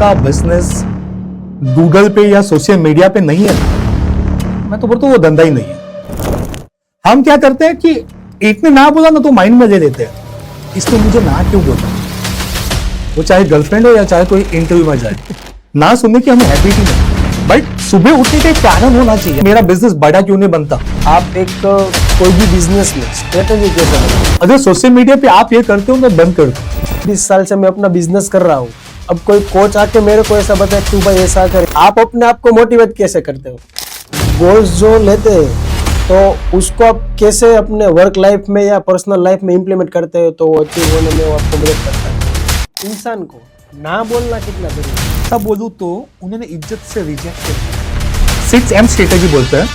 का business Google पे या सोशल मीडिया पे नहीं है, मैं तो बोलता हूँ वो धंधा ही नहीं है। हम क्या करते हैं कि एक ने ना बोला ना तो माइंड में ले लेते हैं, इसको मुझे ना क्यों बोला, वो चाहे गर्लफ्रेंड हो या चाहे कोई इंटरव्यू में जाए, ना सुनने की हमें हैबिट ही नहीं। बट सुबह उठने का एक कारण होना चाहिए, मेरा बिजनेस बड़ा क्यों नहीं बनता। आप एक कोई भी बिजनेस में स्ट्रेटेजी कैसे बनाते? अगर सोशल मीडिया पे आप ये करते हो मैं बंद कर दूं। 20 साल से मैं अपना बिजनेस कर रहा हूँ, अब कोई कोच आके मेरे को ऐसा बताए तू भाई ऐसा कर, आप अपने आप को मोटिवेट कैसे करते हो? गोल्स जो लेते हैं तो उसको आप कैसे अपने वर्क लाइफ में या पर्सनल लाइफ में इम्प्लीमेंट करते हो तो वो अचीव होने में वो आपको मदद करता है? इंसान को ना बोलना कितना जरूरी है? सब बोलूं तो उन्होंने इज्जत से रिजेक्ट किया। 6M स्ट्रेटेजी बोलते हैं,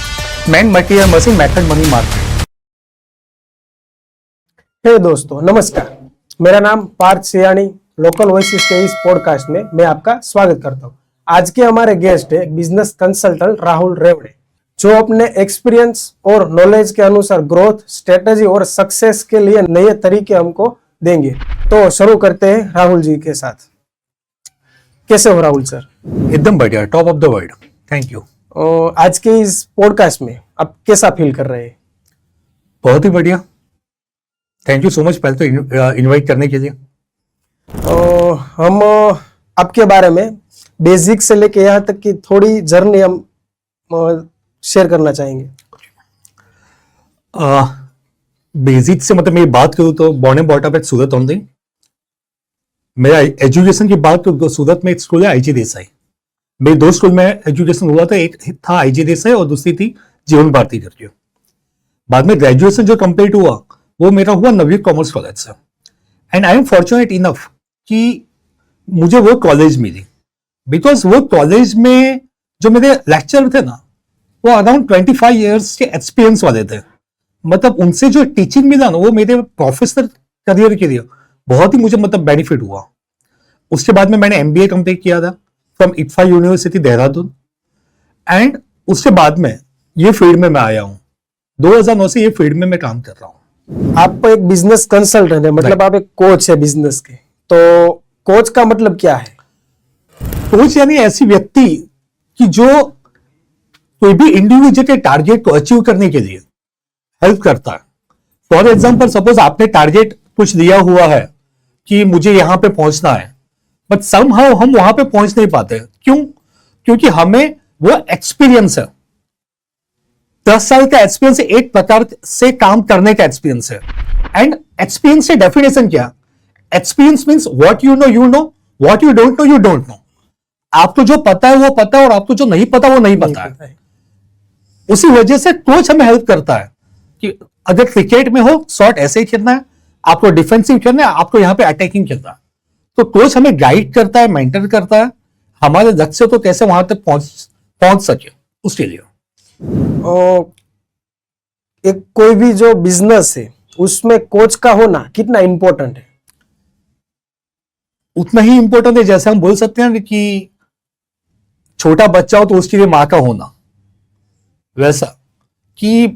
man material machine method money market. Hey दोस्तों नमस्कार, मेरा नाम पार्थ सियानी, लोकल वॉइसेस के इस पॉडकास्ट में मैं आपका स्वागत करता हूं। आज के हमारे गेस्ट है बिजनेस कंसल्टेंट राहुल रेवड़े, जो अपने एक्सपीरियंस और नॉलेज के अनुसार ग्रोथ स्ट्रेटेजी और सक्सेस के लिए नए तरीके हमको देंगे। तो शुरू करते हैं राहुल जी के साथ। कैसे हो राहुल सर? एकदम बढ़िया, top of the world, thank you. आज के इस पॉडकास्ट में आप कैसा फील कर रहे हैं? बहुत ही बढ़िया, थैंक यू सो मच पहले तो इनवाइट करने के लिए। हम आपके बारे में बेसिक से लेके यहाँ तक की थोड़ी जर्नी हम शेयर करना चाहेंगे। बेसिक से मतलब मैं बात करूँ तो born and brought up at Surat only. मेरा एजुकेशन की बात करूँ तो सूरत में एक स्कूल है IG देसाई। मेरे दो स्कूल में एजुकेशन हुआ था, एक था IG देसाई और दूसरी थी जीवन भारती करके। बाद में ग्रेजुएशन जो कंप्लीट हुआ वो मेरा हुआ नवयुग कॉमर्स कॉलेज से। And I am fortunate enough कि मुझे वो कॉलेज मिली, बिकॉज वो कॉलेज में जो मेरे लेक्चर थे ना वो अराउंड 25 ईयर्स के एक्सपीरियंस वाले थे। मतलब उनसे जो टीचिंग मिला ना वो मेरे प्रोफेशनल करियर के लिए बहुत ही मुझे मतलब बेनिफिट हुआ। उसके बाद में मैंने MBA कंप्लीट किया था from ITFA university Dehradun. And उसके बाद में ये फील्ड में मैं आया हूँ, 2009 से ये फील्ड में मैं काम कर रहा हूँ। आप एक बिजनेस कंसल्टेंट है, मतलब आप एक कोच है बिजनेस के, तो कोच का मतलब क्या है? कोच यानी ऐसी व्यक्ति कि जो कोई भी इंडिविजुअल के टारगेट को अचीव करने के लिए हेल्प करता है। फॉर एग्जाम्पल सपोज आपने टारगेट कुछ दिया हुआ है कि मुझे यहां पे पहुंचना है, बट समहाउ हम वहां पे पहुंच नहीं पाते। क्यों? क्योंकि हमें वो एक्सपीरियंस है, 10 साल का एक्सपीरियंस है, एक प्रकार से काम करने का एक्सपीरियंस है। एंड एक्सपीरियंस से डेफिनेशन क्या? Experience means what you know, what you don't know you don't know. आपको जो पता है वो पता है और आपको जो नहीं पता वो नहीं पता है। उसी वजह से कोच हमें हेल्प करता है कि अगर क्रिकेट में हो शॉट ऐसे ही खेलना है, आपको डिफेंसिव खेलना है, आपको यहां पे अटैकिंग खेलना है, तो कोच हमें गाइड करता है, मेंटर करता है हमारे लक्ष्य तो कैसे वहां तक पहुंच सके उसके लिए। एक कोई भी जो बिजनेस है उसमें कोच का होना कितना इंपॉर्टेंट है? उतना ही इंपॉर्टेंट है जैसे हम बोल सकते हैं कि छोटा बच्चा हो तो उसके लिए मां का होना, वैसा कि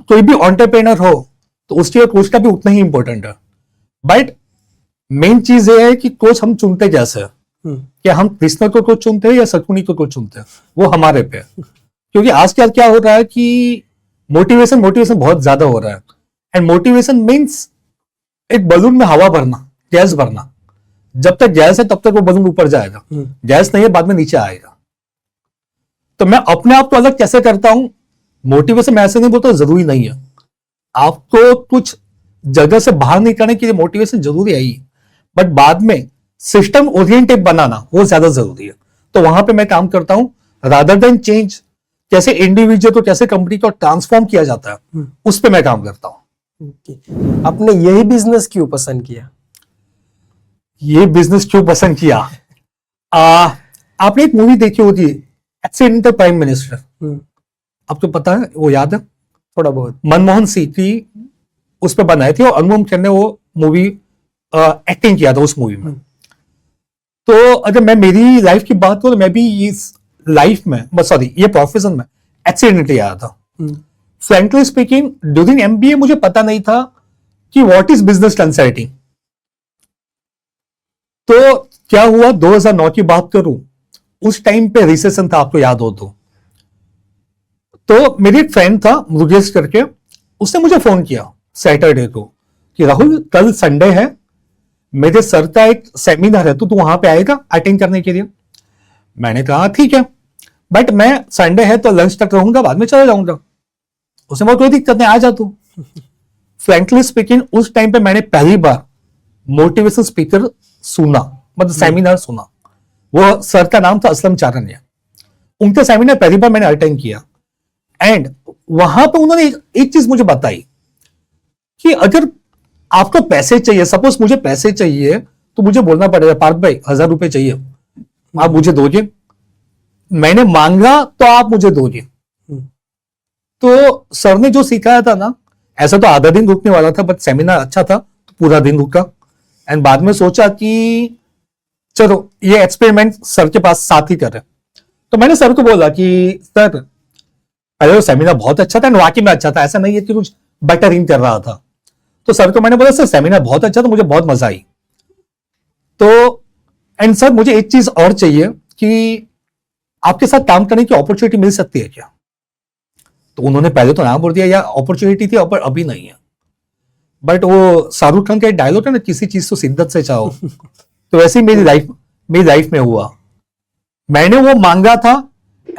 कोई भी एंटरप्रेन्योर हो तो उसके लिए कोच का भी उतना ही इंपॉर्टेंट है। बट मेन चीज ये है कि कोच हम चुनते कैसे हैं, क्या हम कृष्ण को कोच चुनते हैं या शकुनी को कोच चुनते हैं, वो हमारे पे है। क्योंकि आजकल क्या हो रहा है कि मोटिवेशन बहुत ज्यादा हो रहा है। एंड मोटिवेशन मीन्स एक बलून में हवा भरना, गैस भरना। जब तक गैस है तब तक वो बलून ऊपर जाएगा, गैस नहीं है बाद में नीचे आएगा। तो मैं अपने आप को अलग कैसे करता हूं? मोटिवेशन मैं ऐसे नहीं बोलता जरूरी नहीं है, आपको कुछ जगह से बाहर निकलने के लिए मोटिवेशन जरूरी है ही, बट बाद में सिस्टम ओरिएंटेड बनाना वो ज्यादा जरूरी है। तो वहां पे मैं काम करता हूं, रादर देन चेंज, कैसे इंडिविजुअल को कैसे कंपनी को ट्रांसफॉर्म किया जाता है उस पर मैं काम करता हूं। आपने यही बिजनेस क्यों पसंद किया? ये बिजनेस क्यों पसंद किया? आपने एक मूवी देखी होती है एक्सीडेंट द प्राइम मिनिस्टर, आपको पता है वो याद है? थोड़ा बहुत। मनमोहन सिंह की उस पर बनाई थी और अनुपम खेर ने वो मूवी एक्टिंग किया था उस मूवी में। तो अगर मैं मेरी लाइफ की बात करूं तो मैं भी इस लाइफ में ये प्रोफेशन में एक्सीडेंटली आया था। फ्रैंकली स्पीकिंग ड्यूरिंग MBA मुझे पता नहीं था कि व्हाट इज बिजनेस कंसल्टिंग। तो क्या हुआ, 2009 की बात करूं, उस टाइम पे रिसेशन था, आपको याद हो तो मेरी एक फ्रेंड था मुकेश करके, उसने मुझे फोन किया सैटरडे को कि राहुल कल संडे है, मेरे सर का एक सेमिनार है, तो तू वहां पे आएगा अटेंड करने के लिए। मैंने कहा ठीक है, बट मैं संडे है तो लंच तक रहूंगा, बाद में चला जाऊंगा। उसने बोला कोई दिक्कत नहीं, आ जा तू। फ्रैंकली स्पीकिंग उस टाइम पे मैंने पहली बार मोटिवेशन स्पीकर सुना, मतलब सेमिनार सुना। वो सर का नाम था असलम चारनिया। उनके सेमिनार पहली बार मैंने अटेंड किया एंड वहां पे उन्होंने एक चीज मुझे बताई कि अगर आपको पैसे चाहिए, सपोज मुझे पैसे चाहिए, तो मुझे बोलना पड़ेगा पार्थ भाई 1000 रुपए चाहिए, आप मुझे दोगे। मैंने मांगा तो आप मुझे दोगे। तो सर ने जो सिखाया था ना, ऐसा तो आधा दिन रुकने वाला था, बट सेमिनार अच्छा था तो पूरा दिन रुका। एंड बाद में सोचा कि चलो ये एक्सपेरिमेंट सर के पास साथ ही करें। तो मैंने सर को बोला कि सर पहले वो सेमिनार बहुत अच्छा था, वाकई में अच्छा था, ऐसा नहीं है कि कुछ बेटर इन कर रहा था। तो सर को मैंने बोला सर सेमिनार बहुत अच्छा था, मुझे बहुत मजा आई। तो एंड सर मुझे एक चीज और चाहिए कि आपके साथ काम करने की अपॉर्चुनिटी मिल सकती है क्या? तो उन्होंने पहले तो ना बोल दिया यार अपॉर्चुनिटी थी पर अभी नहीं है। बट वो शाहरुख खान का एक डायलॉग है ना, किसी चीज को शिद्दत से चाहो। तो वैसे ही मेरी लाइफ में हुआ। मैंने वो मांगा था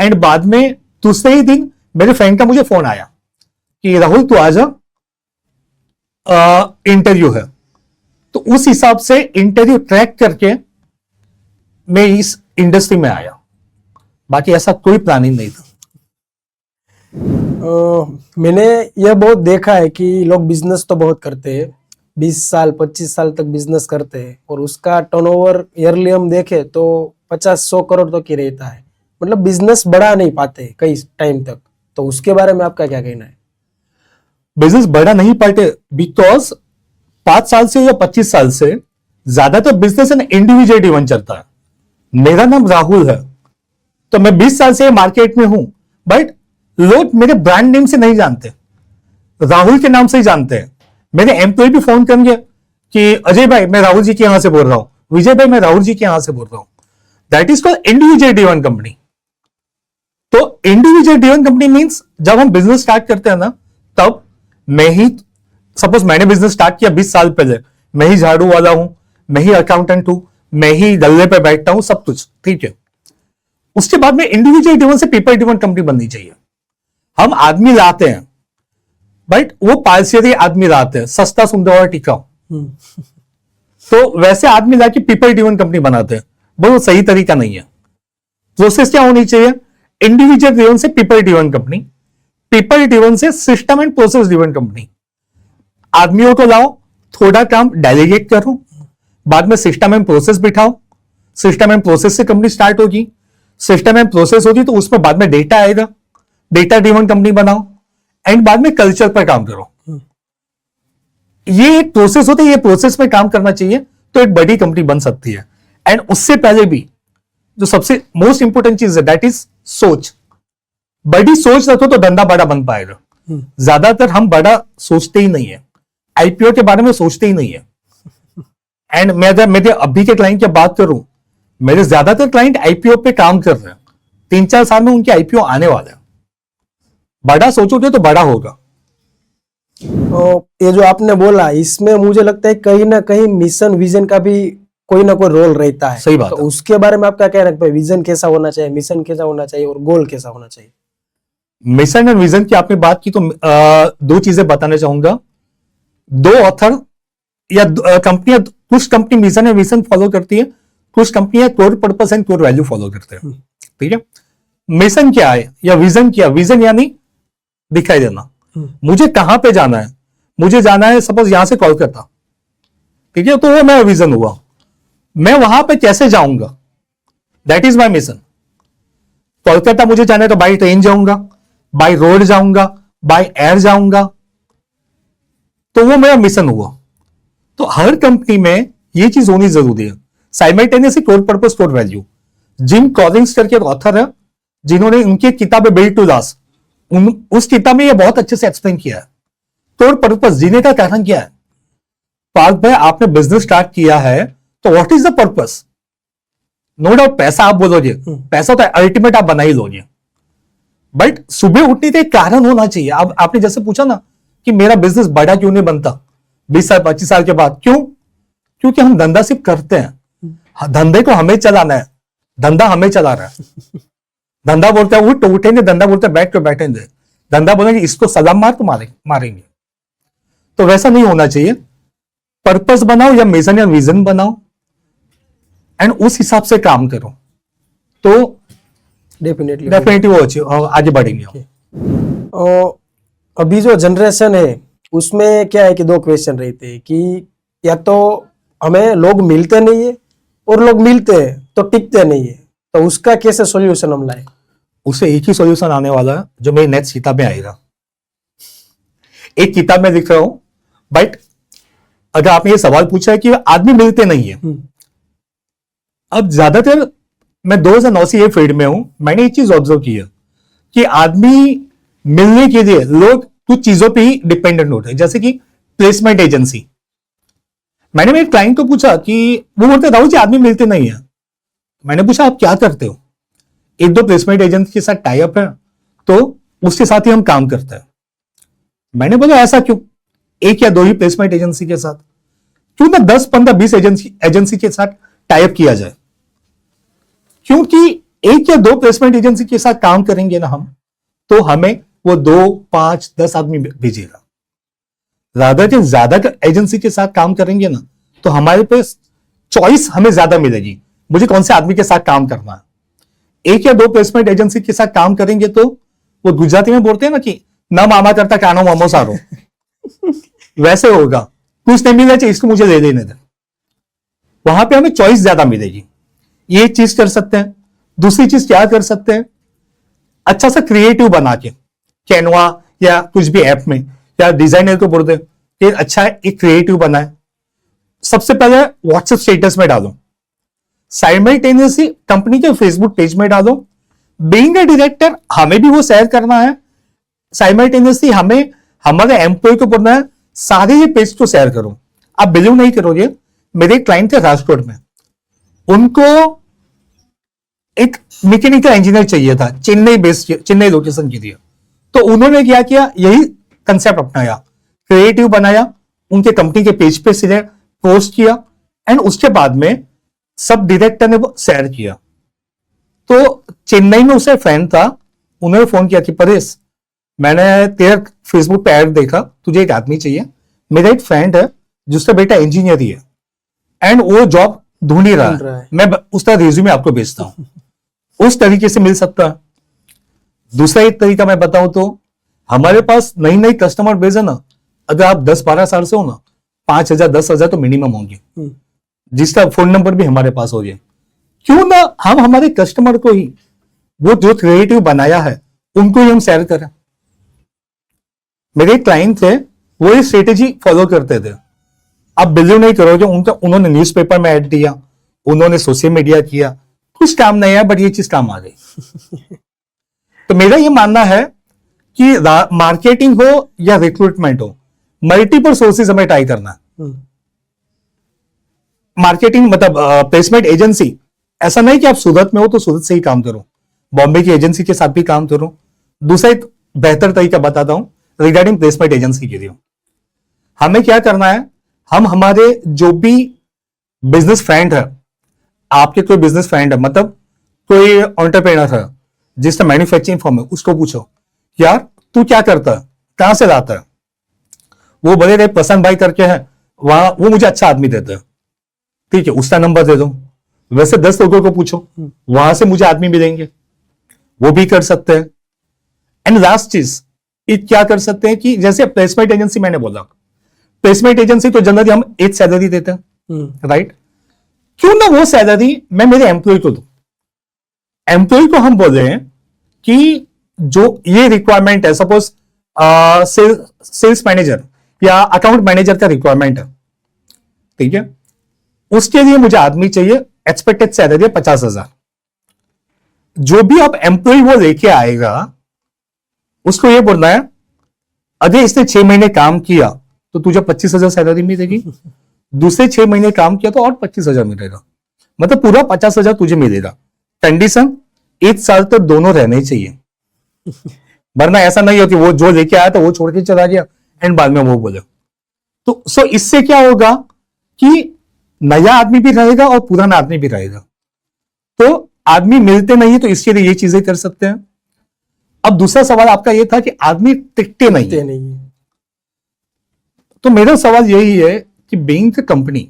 एंड बाद में दूसरे ही दिन मेरे फ्रेंड का मुझे फोन आया कि राहुल तू आजा, इंटरव्यू है। तो उस हिसाब से इंटरव्यू ट्रैक करके मैं इस इंडस्ट्री में आया, बाकी ऐसा कोई प्लानिंग नहीं था। मैंने यह बहुत देखा है कि लोग बिजनेस तो बहुत करते हैं, 20 साल 25 साल तक बिजनेस करते हैं और उसका टर्नओवर ईयरली हम देखें तो 50-100 करोड़ तक ही रहता है। मतलब बिजनेस बढ़ा नहीं पाते कई टाइम तक। तो उसके बारे में आपका क्या कहना है? बिजनेस बढ़ा नहीं पाते बिकॉज 5 साल से या 25 साल से ज्यादातर बिजनेस इंडिविजुअल ड्रिवन चलता है। मेरा नाम राहुल है, तो मैं 20 साल से मार्केट में हूं, बट लोग मेरे ब्रांड नेम से नहीं जानते, राहुल के नाम से ही जानते हैं। मेरे एम्प्लॉय भी फोन करेंगे कि अजय भाई मैं राहुल जी के यहां से बोल रहा हूं, विजय भाई मैं राहुल जी के यहां से बोल रहा हूं। That is called individual driven company. तो इंडिविजुअल ड्रिवन कंपनी मींस जब हम बिजनेस स्टार्ट करते हैं ना, तब मैं ही, सपोज मैंने बिजनेस स्टार्ट किया 20 साल पहले, मैं ही झाड़ू वाला हूं, मैं ही अकाउंटेंट हूं, मैं ही गल्ले पे बैठता हूं, सब कुछ ठीक है। उसके बाद में इंडिविजुअल ड्रिवन से पीपल ड्रिवन कंपनी बननी चाहिए। हम आदमी लाते हैं बट वो पालसियरी आदमी लाते हैं, सस्ता सुंदर और टिकाऊ। तो वैसे आदमी लाके पीपल ड्रिवन कंपनी बनाते हैं, बहुत सही तरीका नहीं है। प्रोसेस क्या होनी चाहिए? इंडिविजुअल ड्रिवन से people driven company, people driven से system and process driven company. आदमियों को लाओ, थोड़ा काम डेलीगेट करो, बाद में सिस्टम एंड प्रोसेस बिठाओ, सिस्टम एंड प्रोसेस से कंपनी स्टार्ट होगी, सिस्टम एंड प्रोसेस होगी तो उसमें बाद में डेटा आएगा, डेटा ड्रिवन कंपनी बनाओ एंड बाद में कल्चर पर काम करो। ये एक प्रोसेस होता है, ये प्रोसेस में काम करना चाहिए तो एक बड़ी कंपनी बन सकती है। एंड उससे पहले भी जो सबसे मोस्ट इंपोर्टेंट चीज है दैट इज सोच। बड़ी सोच रखो तो धंधा बड़ा बन पाएगा। ज्यादातर हम बड़ा सोचते ही नहीं है, आईपीओ के बारे में सोचते ही नहीं है। एंड मैं अगर मेरे अभी के क्लाइंट की बात करूं, मेरे ज्यादातर क्लाइंट आईपीओ पे काम कर रहे हैं, 3-4 साल में उनके आईपीओ आने वाले हैं। बड़ा सोचोगे तो बड़ा होगा। ये जो आपने बोला इसमें मुझे लगता है कहीं ना कहीं मिशन विजन का भी कोई ना कोई रोल रहता है। सही बात तो है। उसके बारे में आपका क्या लगता है? विजन कैसा होना चाहिए, मिशन कैसा होना चाहिए और गोल कैसा होना चाहिए? मिशन एंड विजन की आपने बात की तो दो चीजें बताना चाहूंगा। दो ऑथर या कंपनियां, कुछ company mission and vision follow करती है, कुछ कंपनियां core purpose and core value follow करते हैं। ठीक है, मिशन क्या है या विजन क्या? विजन यानी दिखाई देना, मुझे कहां पे जाना है। मुझे जाना है सपोज यहां से कोलकाता, ठीक है, तो वो मेरा विजन हुआ। मैं वहां पे कैसे जाऊंगा, that is my mission. Kolkata मुझे जाना है तो बाई ट्रेन जाऊंगा, बाई रोड जाऊंगा, बाई एयर जाऊंगा, तो वो मेरा मिशन हुआ। तो हर कंपनी में ये चीज होनी जरूरी है, simultaneously core purpose core value. Jim Collins करके ऑथर है, जिन्होंने उनकी किताब है बिल्ड टू लास्ट, उस किताब में ये बहुत अच्छे से एक्सप्लेन किया है। कोर पर्पस जीने का कारण क्या है। पार्थ भाई आपने बिजनेस स्टार्ट किया है तो what is the purpose? No doubt पैसा आप बोलोगे, पैसा तो अल्टीमेट आप बना ही लोगे, बट सुबह उठने का एक कारण होना चाहिए। अब आपने जैसे पूछा ना कि मेरा बिजनेस बड़ा क्यों नहीं बनता 20 साल 25 साल के बाद, क्यों? क्योंकि हम धंधा सिर्फ करते हैं, धंधे को हमें चलाना है, धंधा हमें चला रहा है। धंधा बोलता है उठ तो उठेंगे, धंधा बोलता है बैठ तो बैठेंगे, धंधा बोलेंगे इसको सलाम मार तो मारेंगे। तो वैसा नहीं होना चाहिए। पर्पस बनाओ या मिशन या विजन बनाओ एंड उस हिसाब से काम करो, तो डेफिनेटली वो आगे बढ़ेंगे। और अभी जो जनरेशन है उसमें क्या है कि दो क्वेश्चन रहते हैं कि या तो हमें लोग मिलते नहीं है और लोग मिलते हैं तो टिकते नहीं है, तो उसका कैसे सॉल्यूशन हम लाए? उसे एक ही सॉल्यूशन आने वाला है जो मेरी नेक्स्ट किताब में आएगा। एक किताब में लिख रहा हूं, बट अगर आपने ये सवाल पूछा है कि आदमी मिलते नहीं है, अब ज्यादातर मैं 2009 से ये फील्ड में हूं, मैंने एक चीज ऑब्जर्व की है कि आदमी मिलने के लिए लोग कुछ चीजों पे ही डिपेंडेंट होते हैं, जैसे कि प्लेसमेंट एजेंसी। मैंने मेरे क्लाइंट को पूछा कि वो बोलते राहुल जी आदमी मिलते नहीं है। मैंने पूछा आप क्या करते हो? एक दो प्लेसमेंट एजेंसी के साथ टाई अप है तो उसके साथ ही हम काम करते हैं। मैंने बोला ऐसा क्यों? एक या दो ही प्लेसमेंट एजेंसी के साथ, क्यों ना 10 15 20 एजेंसी के साथ टाई अप किया जाए? क्योंकि एक या दो प्लेसमेंट एजेंसी के साथ काम करेंगे ना हम, तो हमें वो 2 5 10 आदमी भेजेगा। ज्यादा के ज्यादा एजेंसी के साथ काम करेंगे ना, तो हमारे पास चॉइस हमें ज्यादा मिलेगी मुझे कौन से आदमी के साथ काम करना है। एक या दो प्लेसमेंट एजेंसी के साथ काम करेंगे तो वो गुजराती में बोलते हैं ना कि ना मामा करता कानो मामो सारो वैसे होगा, कुछ नहीं मिलना चाहिए इसको मुझे ले देने दे। वहां पे हमें चॉइस ज्यादा मिलेगी। ये चीज कर सकते हैं। दूसरी चीज क्या कर सकते हैं, अच्छा सा क्रिएटिव बना के कैनवा या कुछ भी ऐप में या डिजाइनर को बोल दे कि अच्छा एक क्रिएटिव बनाए। सबसे पहले व्हाट्सएप स्टेटस में डालो, साइमल्टेनियसली कंपनी के फेसबुक पेज में डालो। बीइंग ए डायरेक्टर हमें भी वो शेयर करना है, साइमल्टेनियसली हमें हमारे एम्प्लॉय को बोलना है सारे ये पेज को शेयर करो। आप बिलीव नहीं करोगे, मेरे क्लाइंट थे राजकोट में, उनको एक मैकेनिकल इंजीनियर चाहिए था, चेन्नई बेस्ड, चेन्नई लोकेशन के लिए। तो उन्होंने क्या किया, यही कंसेप्ट अपनाया, क्रिएटिव बनाया, उनके कंपनी के पेज पे सीधे पोस्ट किया एंड उसके बाद में सब डायरेक्टर ने वो शेयर किया। तो चेन्नई में उसे फ्रेंड था, उन्होंने फोन किया कि परेश मैंने तेरा फेसबुक पे ऐड देखा, तुझे एक आदमी चाहिए, मेरा एक फ्रेंड है जिसका बेटा इंजीनियर ही है एंड वो जॉब ढूंढ ही रहा है, मैं उसका रिज्यूमे आपको भेजता हूं। उस तरीके से मिल सकता है। दूसरा एक तरीका मैं बताऊं तो हमारे पास नई नई कस्टमर बेस है ना, अगर आप 10-12 साल से हो ना, 5,000 10,000 तो मिनिमम होंगे, जिसका फोन नंबर भी हमारे पास हो गया। क्यों ना हम हमारे कस्टमर को ही वो जो क्रिएटिव बनाया है उनको ही हम शेयर करें। मेरे क्लाइंट थे, वो ये स्ट्रेटेजी फॉलो करते थे। आप बिलीव नहीं करोगे, उन्होंने न्यूज़पेपर में ऐड दिया, उन्होंने सोशल मीडिया किया, कुछ काम नहीं आया बट ये चीज काम आ गई। तो मेरा ये मानना है कि मार्केटिंग हो या रिक्रूटमेंट हो, मल्टीपल सोर्सेज हमें ट्राई करना है। मार्केटिंग मतलब प्लेसमेंट एजेंसी, ऐसा नहीं कि आप सूरत में हो तो सूरत से ही काम करो, बॉम्बे की एजेंसी के साथ भी काम करो। दूसरा एक बेहतर तरीका बताता हूं रिगार्डिंग प्लेसमेंट एजेंसी के लिए। हमें क्या करना है, हम हमारे जो भी बिजनेस फ्रेंड है, आपके कोई बिजनेस फ्रेंड है, मतलब कोई एंटरप्रेन्योर है जिसका मैन्युफैक्चरिंग फर्म है, उसको पूछो यार तू क्या करता है, कहां से लाता है। वो बोले रहे पसंद भाई करके है वहां, वो मुझे अच्छा आदमी देता है, ठीक है उसका नंबर दे दो। वैसे 10 लोगों को पूछो, वहां से मुझे आदमी मिलेंगे, वो भी कर सकते हैं। एंड लास्ट चीज क्या कर सकते हैं कि जैसे प्लेसमेंट एजेंसी मैंने बोला, प्लेसमेंट एजेंसी तो जनरली हम एक सैलरी देते हैं, राइट। क्यों ना वो सैलरी मैं मेरे एम्प्लॉय को दूं। एम्प्लॉय को हम बोल रहे हैं कि जो ये रिक्वायरमेंट है, सपोज सेल्स मैनेजर या अकाउंट मैनेजर का रिक्वायरमेंट है, ठीक है, उसके लिए मुझे आदमी चाहिए, एक्सपेक्टेड सैलरी 50,000। जो भी आप एम्प्लॉय वो लेके आएगा उसको ये बोलना है अगर इसने 6 महीने काम किया तो तुझे 25,000 सैलरी मिलेगी, दूसरे 6 महीने काम किया तो और 25,000 मिलेगा। मतलब पूरा 50,000 तुझे मिलेगा। कंडीशन 1 साल तक दोनों रहने ही चाहिए, वरना ऐसा नहीं होती वो जो लेके आया था वो छोड़ के चला गया एंड बाद में वो बोले। तो सो इससे क्या होगा कि नया आदमी भी रहेगा और पुराना आदमी भी रहेगा। तो आदमी मिलते नहीं तो इसके लिए ये चीजें कर सकते हैं। अब दूसरा सवाल आपका ये था कि आदमी टिकते नहीं टिकते है। नहीं है। तो मेरा सवाल यही है कि बैंक कंपनी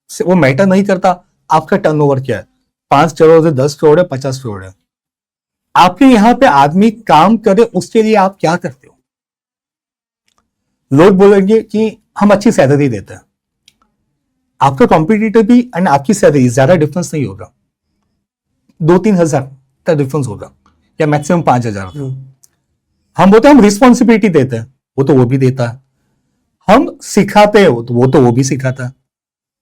से वो मैटर नहीं करता आपका टर्नओवर क्या है, 5 करोड़ है, 10 करोड़ है, 50 करोड़ है। आपके यहां पे आदमी काम करे उसके लिए आप क्या करते हो? लोग बोलेंगे कि हम अच्छी सैलरी देते हैं। आपका कॉम्पिटिटर भी एंड आपकी सैलरी ज्यादा डिफरेंस नहीं होगा, 2-3 हजार का डिफरेंस होगा या मैक्सिमम 5,000। हम बोलते हैं हम रिस्पॉन्सिबिलिटी देते हैं, वो भी देता है। हम सिखाते हैं वो भी सिखाता है।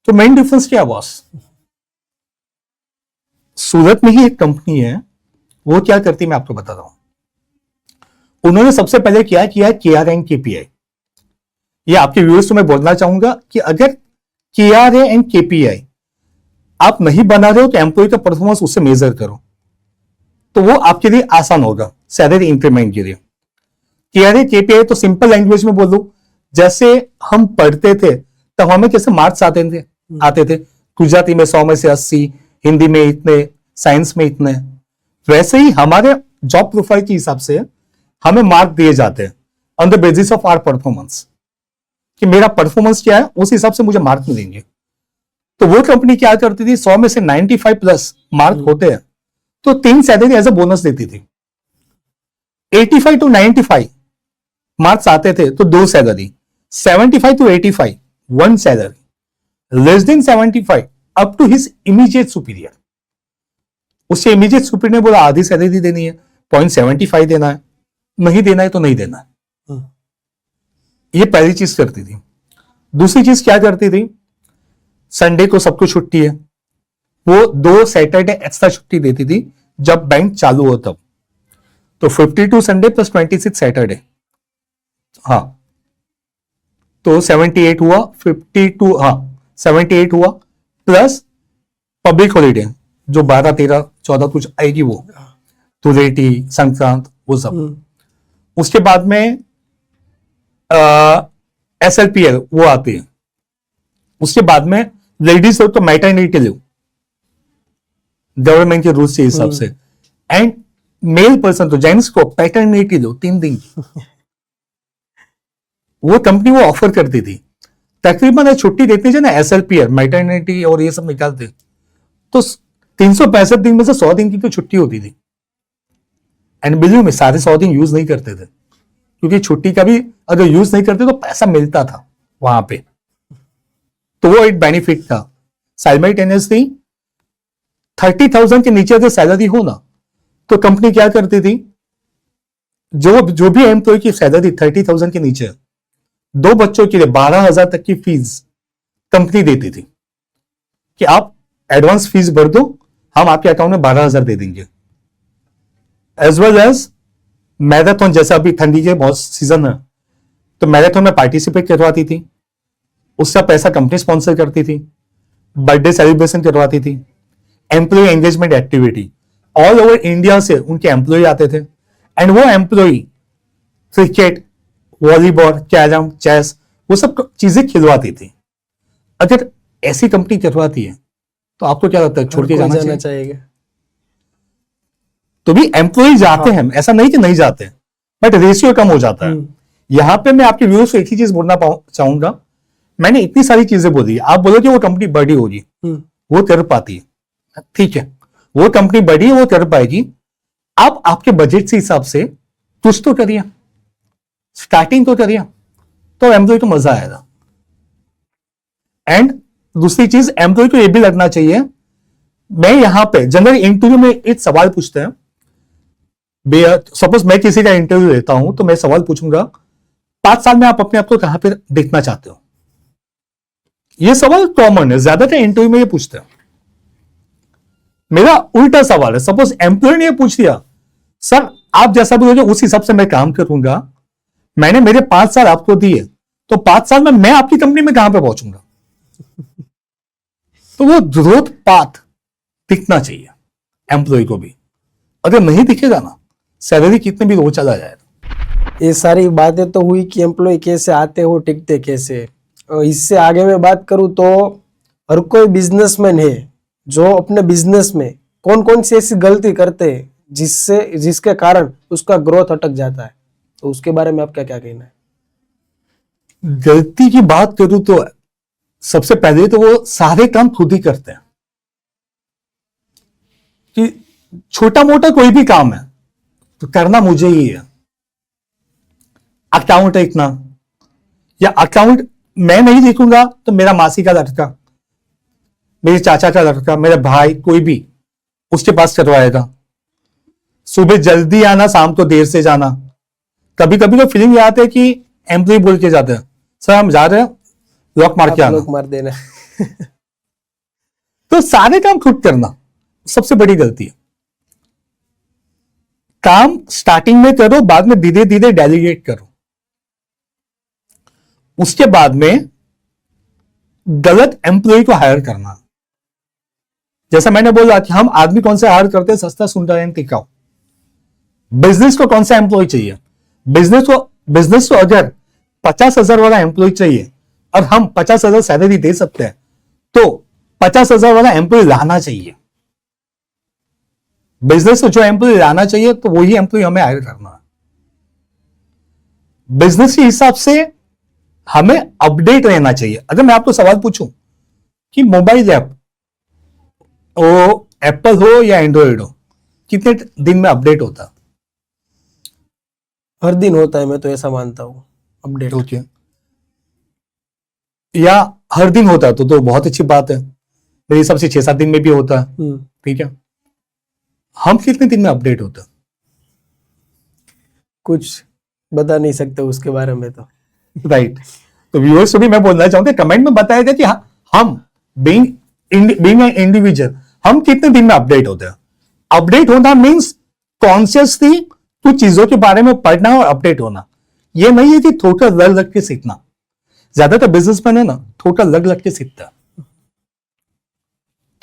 तो मेन डिफरेंस क्या है बॉस? सूरत में ही एक कंपनी है, वो क्या करती है मैं आपको बता रहा हूं। उन्होंने सबसे पहले क्या किया, KRA एंड KPI। ये आपके व्यूअर्स को मैं बोलना चाहूंगा कि अगर KRA एंड KPI आप नहीं बना रहे हो तो एम्प्लॉय का परफॉर्मेंस उससे मेजर करो, तो वो आपके लिए आसान होगा सैलरी इंक्रीमेंट के लिए। KRA KPI तो सिंपल लैंग्वेज में बोलूं, जैसे हम पढ़ते थे तब हमें कैसे मार्क्स आते थे गुजराती में 100 में से 80, हिंदी में इतने, साइंस में इतने। वैसे ही हमारे जॉब प्रोफाइल के हिसाब से हमें मार्क दिए जाते हैं on the basis of our performance, कि मेरा परफॉर्मेंस क्या है उस हिसाब से मुझे मार्क मिलेंगे। तो वो कंपनी क्या करती थी, 100 में से 95 प्लस मार्क होते हैं तो 3 सैलरी एज ए बोनस देती थी। 85 to 95 मार्क्स आते थे तो 2 salary, 75 to 85 1 salary, less than 75 up to his immediate superior. उससे इमीडिएट सुपीरियर ने बोला आधी सैलरी देनी है, 0.75 देना है, नहीं देना है तो नहीं देना है। ये पहली चीज करती थी। दूसरी चीज क्या करती थी, संडे को सबको छुट्टी है, वो 2 सैटरडे एक्स्ट्रा छुट्टी देती थी जब बैंक चालू हो तब। तो 52 संडे प्लस 26 सैटरडे, हाँ तो 78 हुआ, 52 हाँ 78 हुआ प्लस पब्लिक हॉलीडे जो 12, 13, 14 कुछ आएगी वो, धुलेटी, संक्रांत, वो सब। उसके बाद में SLPL वो आती है। उसके बाद में लेडीज हो तो मैटरनिटी लीव गवर्नमेंट के रूल्स के हिसाब से, एंड मेल पर्सन तो जेंट्स को पैटर्निटी लीव 3 दिन की। वो कंपनी वो ऑफर करती थी। तकरीबन छुट्टी देती थी ना SLPL, मैटरनिटी और ये सब निकालते तो 365 दिन में से 100 दिन की तो छुट्टी होती थी। एंड बिलीव में सारे 100 दिन यूज नहीं करते थे, क्योंकि छुट्टी का भी अगर यूज नहीं करते तो पैसा मिलता था वहां पे, तो वो एक बेनिफिट था। साइमल्टेनियसली 30,000 के नीचे अगर सैलरी हो ना तो कंपनी क्या करती थी, जो भी एम्प्लॉय की सैलरी 30,000 के नीचे, 2 बच्चों के लिए 12,000 तक की फीस कंपनी देती थी कि आप एडवांस फीस भर दो, हम आपके अकाउंट में 12,000 दे देंगे। एज वेल एज मैराथन, जैसा अभी ठंडी के बहुत सीजन है तो मैराथन में पार्टिसिपेट करवाती थी, उसका पैसा कंपनी स्पॉन्सर करती थी। बर्थडे सेलिब्रेशन करवाती थी, employee engagement activity, all over India से उनके एम्प्लॉय आते थे एंड वो employee cricket, volleyball, carrom, chess वो सब चीजें खिलवाती थी। अगर ऐसी कंपनी करवाती है तो आपको क्या लगता है, छोड़ के जाना चाहिए? तो भी एम्प्लॉय जाते हैं, ऐसा नहीं कि नहीं जाते, बट रेशियो कम हो जाता है। यहां पे मैं आपके व्यूअर्स को एक ही चीज बोलना चाहूंगा, मैंने इतनी सारी चीजें बोली, आप बोलो कि वो कंपनी बड़ी होगी, वो कर पाती है, ठीक है, वो कंपनी बड़ी है, वो कर पाएगी। आप आपके बजट के हिसाब से कुछ तो करिए, स्टार्टिंग तो करिए, तो एम्प्लॉय को मजा आएगा। एंड दूसरी चीज, एम्प्लॉय को ये भी लगना चाहिए, मैं यहां पे जनरल इंटरव्यू में एक सवाल पूछते हैं, सपोज मैं किसी का इंटरव्यू लेता हूं तो मैं सवाल पूछूंगा 5 साल में आप अपने आप को कहां पे देखना चाहते हो। यह सवाल कॉमन है, ज्यादातर इंटरव्यू में ये पूछते हैं। मेरा उल्टा सवाल है, सपोज एम्प्लॉय ने पूछ दिया सर आप जैसा भी हो उस हिसाब से मैं काम करूंगा, मैंने मेरे 5 साल आपको दिए तो 5 साल में मैं आपकी कंपनी में कहां पे पहुंचूंगा। तो वो ग्रोथ पाथ दिखना चाहिए एम्प्लॉय को भी। अगर नहीं दिखेगा ना, सैलरी कितने भी रोज चला जाएगा। ये सारी बातें तो हुई कि एम्प्लॉय कैसे आते हो, टिकते कैसे। इससे आगे मैं बात करूं तो हर कोई बिजनेसमैन है जो अपने बिजनेस में कौन कौन सी ऐसी गलती करते हैं जिसके कारण उसका ग्रोथ अटक जाता है, तो उसके बारे में आपका क्या कहना है? गलती की बात करूं तो सबसे पहले तो वो सारे काम खुद ही करते हैं। कि छोटा मोटा कोई भी काम है तो करना मुझे ही है। अकाउंट देखना, या अकाउंट मैं नहीं देखूंगा तो मेरा मासी का लड़का, मेरे चाचा का लड़का, मेरा भाई, कोई भी उसके पास करवाएगा। सुबह जल्दी आना, शाम को देर से जाना। कभी कभी तो फीलिंग ये आती है कि एम्प्लॉय बोल के जाते हैं, सर हम जा रहे हैं, लॉक मार के आना। लॉक मार देना। तो सारे काम खुद करना सबसे बड़ी गलती है। काम स्टार्टिंग में करो, बाद में धीरे धीरे डेलीगेट करो। उसके बाद में गलत एम्प्लॉय को हायर करना। जैसा मैंने बोला कि हम आदमी कौन से हायर करते हैं, सस्ता, सुंदर एंड टिकाऊ। बिजनेस को कौन सा एम्प्लॉय चाहिए? बिजनेस को अगर 50,000 वाला एम्प्लॉय चाहिए और हम 50,000 सैलरी दे सकते हैं, तो 50,000 वाला एम्प्लॉय लाना चाहिए। बिजनेस को जो एम्प्लॉय लाना चाहिए तो वही एम्प्लॉय हमें हायर करना है। बिजनेस के हिसाब से हमें अपडेट रहना चाहिए। अगर मैं आपको सवाल पूछूं कि मोबाइल ऐप, वो एप्पल हो या एंड्रॉइड हो, कितने दिन में अपडेट होता? हर दिन होता है, मैं तो ऐसा मानता हूँ अपडेट। ओके, या हर दिन होता है तो बहुत अच्छी बात है। मेरे हिसाब से 6-7 दिन में भी होता है। ठीक है, हम कितने दिन में अपडेट होता? कुछ बता नहीं सकते उसके बारे में तो। राइट। तो व्यूअर्स को भी मैं बोलना चाहूंगा, कमेंट में बताएगा कि हम बीइंग इंडिविजुअल हम कितने दिन में अपडेट होते हैं। अपडेट होना मींस कॉन्शियसली कुछ चीजों के बारे में पढ़ना और अपडेट होना। ये नहीं है कि थोड़ा लग लग के सीखना। ज्यादातर बिजनेसमैन है ना, थोड़ा लग लग के सीखता है,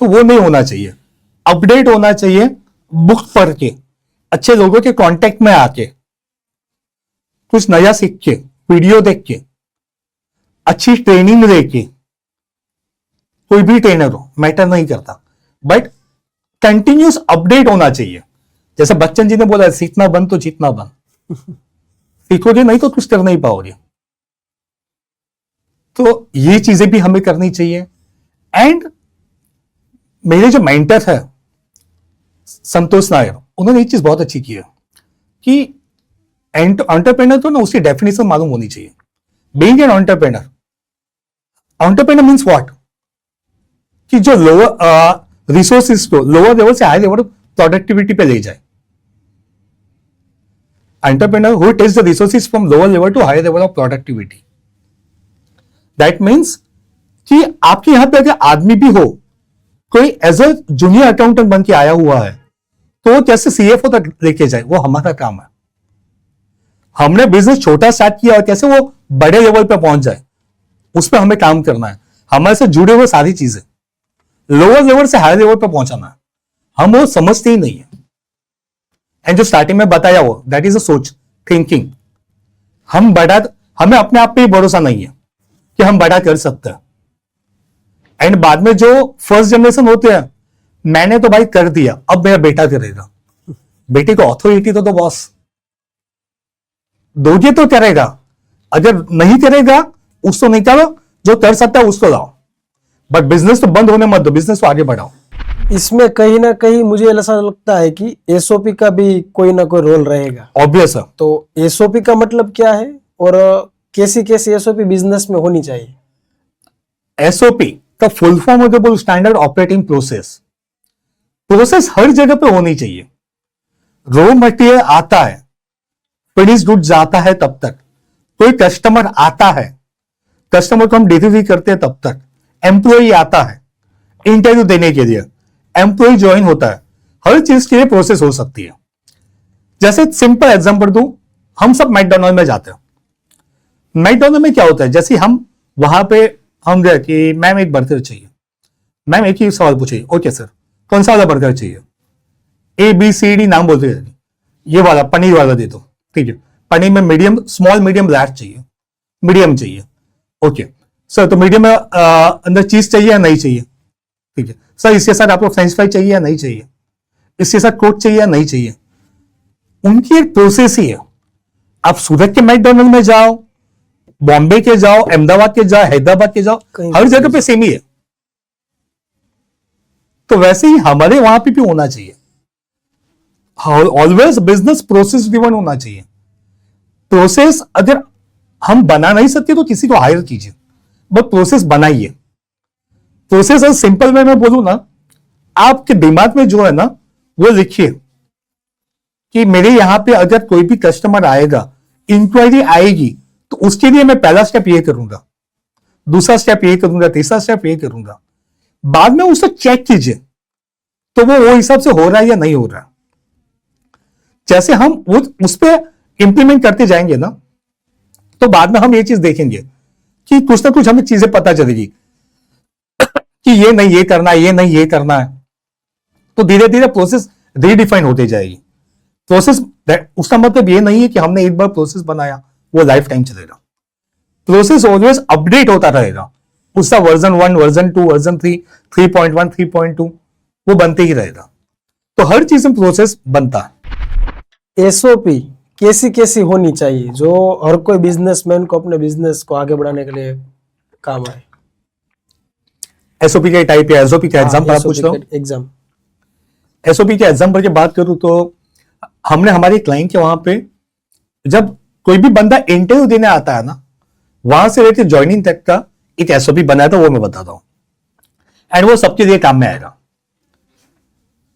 तो वो नहीं होना चाहिए। अपडेट होना चाहिए, बुक पढ़ के, अच्छे लोगों के कांटेक्ट में आके, कुछ नया सीख के, वीडियो देख के, अच्छी ट्रेनिंग लेके। कोई भी ट्रेनर हो, मैटर नहीं करता, बट कंटिन्यूस अपडेट होना चाहिए। जैसे बच्चन जी ने बोला, सीखना बंद तो जीतना बंद। सीखोगे नहीं तो कुछ कर नहीं पाओगे। तो ये चीजें भी हमें करनी चाहिए। एंड मेरे जो मेंटर है संतोष नायर, उन्होंने एक चीज बहुत अच्छी की है कि एंटरप्रेन्योर तो ना उसकी डेफिनेशन मालूम होनी चाहिए। Being an entrepreneur, entrepreneur means what, कि जो लोअर रिसोर्सेज को लोअर लेवल से हाई लेवल प्रोडक्टिविटी पे ले जाए। Entrepreneur who takes the resources from lower level to high level of productivity. That means कि आपके यहां पे अगर आदमी भी हो, कोई एज अ जूनियर अकाउंटेंट बन के आया हुआ है, तो कैसे सीएफओ तक लेके जाए, वो हमारा काम है। हमने बिजनेस छोटा स्टार्ट किया और कैसे वो बड़े लेवल पे पहुंच जाए, उस पर हमें काम करना है। हमारे से जुड़े हुए सारी चीजें लोअर लेवल से हाई लेवल पे पहुंचाना है, हम वो समझते ही नहीं है। एंड जो स्टार्टिंग में बताया वो, दैट इज अ सोच, थिंकिंग। हमें अपने आप पे ही भरोसा नहीं है कि हम बड़ा कर सकते हैं। एंड बाद में जो फर्स्ट जनरेशन होते हैं, मैंने तो भाई कर दिया, अब मेरा बेटा करेगा। बेटे को अथॉरिटी तो बॉस दोगे तो करेगा, अगर नहीं करेगा उसको निकालो, जो कर सकता है उसको लाओ, बट बिजनेस तो बंद होने मत दो, बिजनेस को आगे बढ़ाओ। इसमें कहीं ना कहीं मुझे ऐसा लगता है कि एसओपी का भी कोई ना कोई रोल रहेगा। ऑब्वियस है। तो एसओपी का मतलब क्या है और कैसी कैसी एसओपी बिजनेस में होनी चाहिए? एसओपी का फुल फॉर्म होता है स्टैंडर्ड ऑपरेटिंग प्रोसेस। प्रोसेस हर जगह पे होनी चाहिए। रॉ मटेरियल आता है, फिनिश गुड जाता है, तब तक कोई कस्टमर आता है, कस्टमर को हम डिलीवरी करते हैं, तब तक एम्प्लॉय आता है इंटरव्यू देने के लिए, एम्प्लॉय ज्वाइन होता है, हर चीज के लिए प्रोसेस हो सकती है। जैसे सिंपल एग्जांपल दूं, हम सब मैकडोनल्ड में जाते हैं। मैकडोनल्ड में क्या होता है, जैसे हम वहां पे हम गए कि मैम एक बर्गर चाहिए, मैम एक ही सवाल पूछिए, ओके सर कौन सा वाला बर्गर चाहिए, ABCD नाम बोलते रहते, ये वाला पनीर वाला दे दो, ठीक है, पनीर में मीडियम, स्मॉल मीडियम लार्ज चाहिए, मीडियम चाहिए, ओके सर, तो मीडियम में अंदर चीज चाहिए या नहीं चाहिए, ठीक है सर, इसके साथ आपको फ्रेंच फ्राई चाहिए या नहीं चाहिए, इसके साथ कोक चाहिए या नहीं चाहिए। उनकी एक प्रोसेस ही है। आप सूरत के मैकडोनल्ड में जाओ, बॉम्बे के जाओ, अहमदाबाद के जाओ, हैदराबाद के जाओ, हर जगह पे सेम ही है। तो वैसे ही हमारे वहां पे भी होना चाहिए, ऑलवेज बिजनेस प्रोसेस ड्रिवन होना चाहिए। प्रोसेस अगर हम बना नहीं सकते तो किसी को हायर कीजिए, बट प्रोसेस बनाइए। प्रोसेस अगर सिंपल वे में बोलूं ना, आपके दिमाग में जो है ना वो लिखिए कि मेरे यहां पे अगर कोई भी कस्टमर आएगा, इंक्वायरी आएगी, तो उसके लिए मैं पहला स्टेप ये करूंगा, दूसरा स्टेप ये करूंगा, तीसरा स्टेप ये करूंगा। बाद में उसे चेक कीजिए तो वो हिसाब से हो रहा है या नहीं हो रहा है। जैसे हम उस पर इंप्लीमेंट करते जाएंगे ना, तो बाद में हम ये चीज देखेंगे कि कुछ ना कुछ हमें चीजें पता चलेगी कि ये नहीं ये करना है, ये नहीं ये करना है। तो धीरे धीरे प्रोसेस रीडिफाइन होते जाएगी। प्रोसेस, उसका मतलब ये नहीं है कि हमने एक बार प्रोसेस बनाया वो लाइफ टाइम चलेगा। प्रोसेस ऑलवेज अपडेट होता रहेगा, उसका वर्जन 1, वर्जन 2, वर्जन 3, 3.1, 3.2 वो बनते ही रहेगा। तो हर चीज में प्रोसेस बनता है। एसओपी कैसी कैसी होनी चाहिए जो हर कोई बिजनेसमैन को अपने बिजनेस को आगे बढ़ाने के लिए काम आए? एसओपी के टाइप या एसओपी का एग्जाम्पल आप पूछ रहे हो? एग्जाम, एसओपी के एग्जाम्पल की बात करूं तो हमने हमारे क्लाइंट के वहां पे जब कोई भी बंदा इंटरव्यू देने आता है ना, वहां से लेकर ज्वाइनिंग तक का एक एसओपी बनाया था, वो मैं बताता हूं, एंड वो सबके लिए काम में आएगा।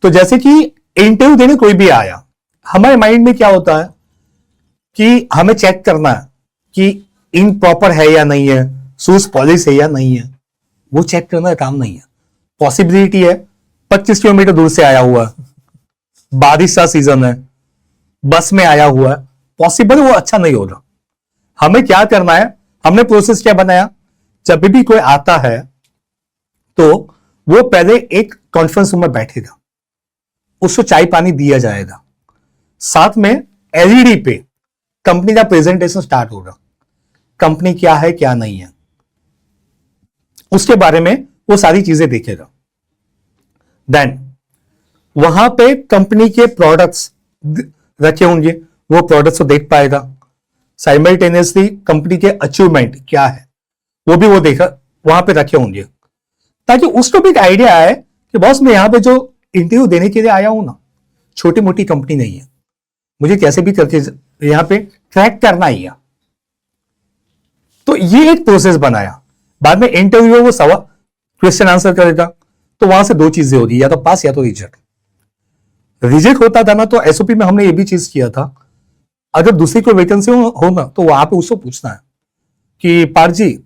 तो जैसे कि इंटरव्यू देने कोई भी आया, हमारे माइंड में क्या होता है कि हमें चेक करना है कि इन प्रॉपर है या नहीं है, शूज पॉलिश है या नहीं है। वो चेक करना का काम नहीं है। पॉसिबिलिटी है 25 किलोमीटर दूर से आया हुआ है, बारिश का सीजन है, बस में आया हुआ है, पॉसिबल वो अच्छा नहीं होगा। हमें क्या करना है, हमने प्रोसेस क्या बनाया, जब भी कोई आता है तो वो पहले एक कॉन्फ्रेंस रूम में बैठेगा, उसको चाय पानी दिया जाएगा, साथ में एलईडी पे कंपनी का प्रेजेंटेशन स्टार्ट होगा, कंपनी क्या है क्या नहीं है उसके बारे में वो सारी चीजें देखेगा। देन वहां पे कंपनी के प्रोडक्ट्स रखे होंगे, वो प्रोडक्ट्स को देख पाएगा। साइमल्टेनियसली कंपनी के अचीवमेंट क्या है वो भी वो देखा, वहां पे रखे होंगे, ताकि उसको भी एक आइडिया आए कि बॉस मैं यहां पे जो इंटरव्यू देने के लिए आया हूं ना, छोटी मोटी कंपनी नहीं है, मुझे कैसे भी करके यहां पे क्रैक करना ही है। तो ये एक प्रोसेस बनाया। बाद में इंटरव्यू वो सवाल क्वेश्चन आंसर करेगा, तो वहां से दो चीजें होती है, या तो पास या तो रिजेक्ट। रिजेक्ट होता था ना, तो एसओपी में हमने ये भी चीज किया था, अगर दूसरी कोई वैकेंसी हो ना, तो वहां पे उसको पूछना है कि पार्थ जी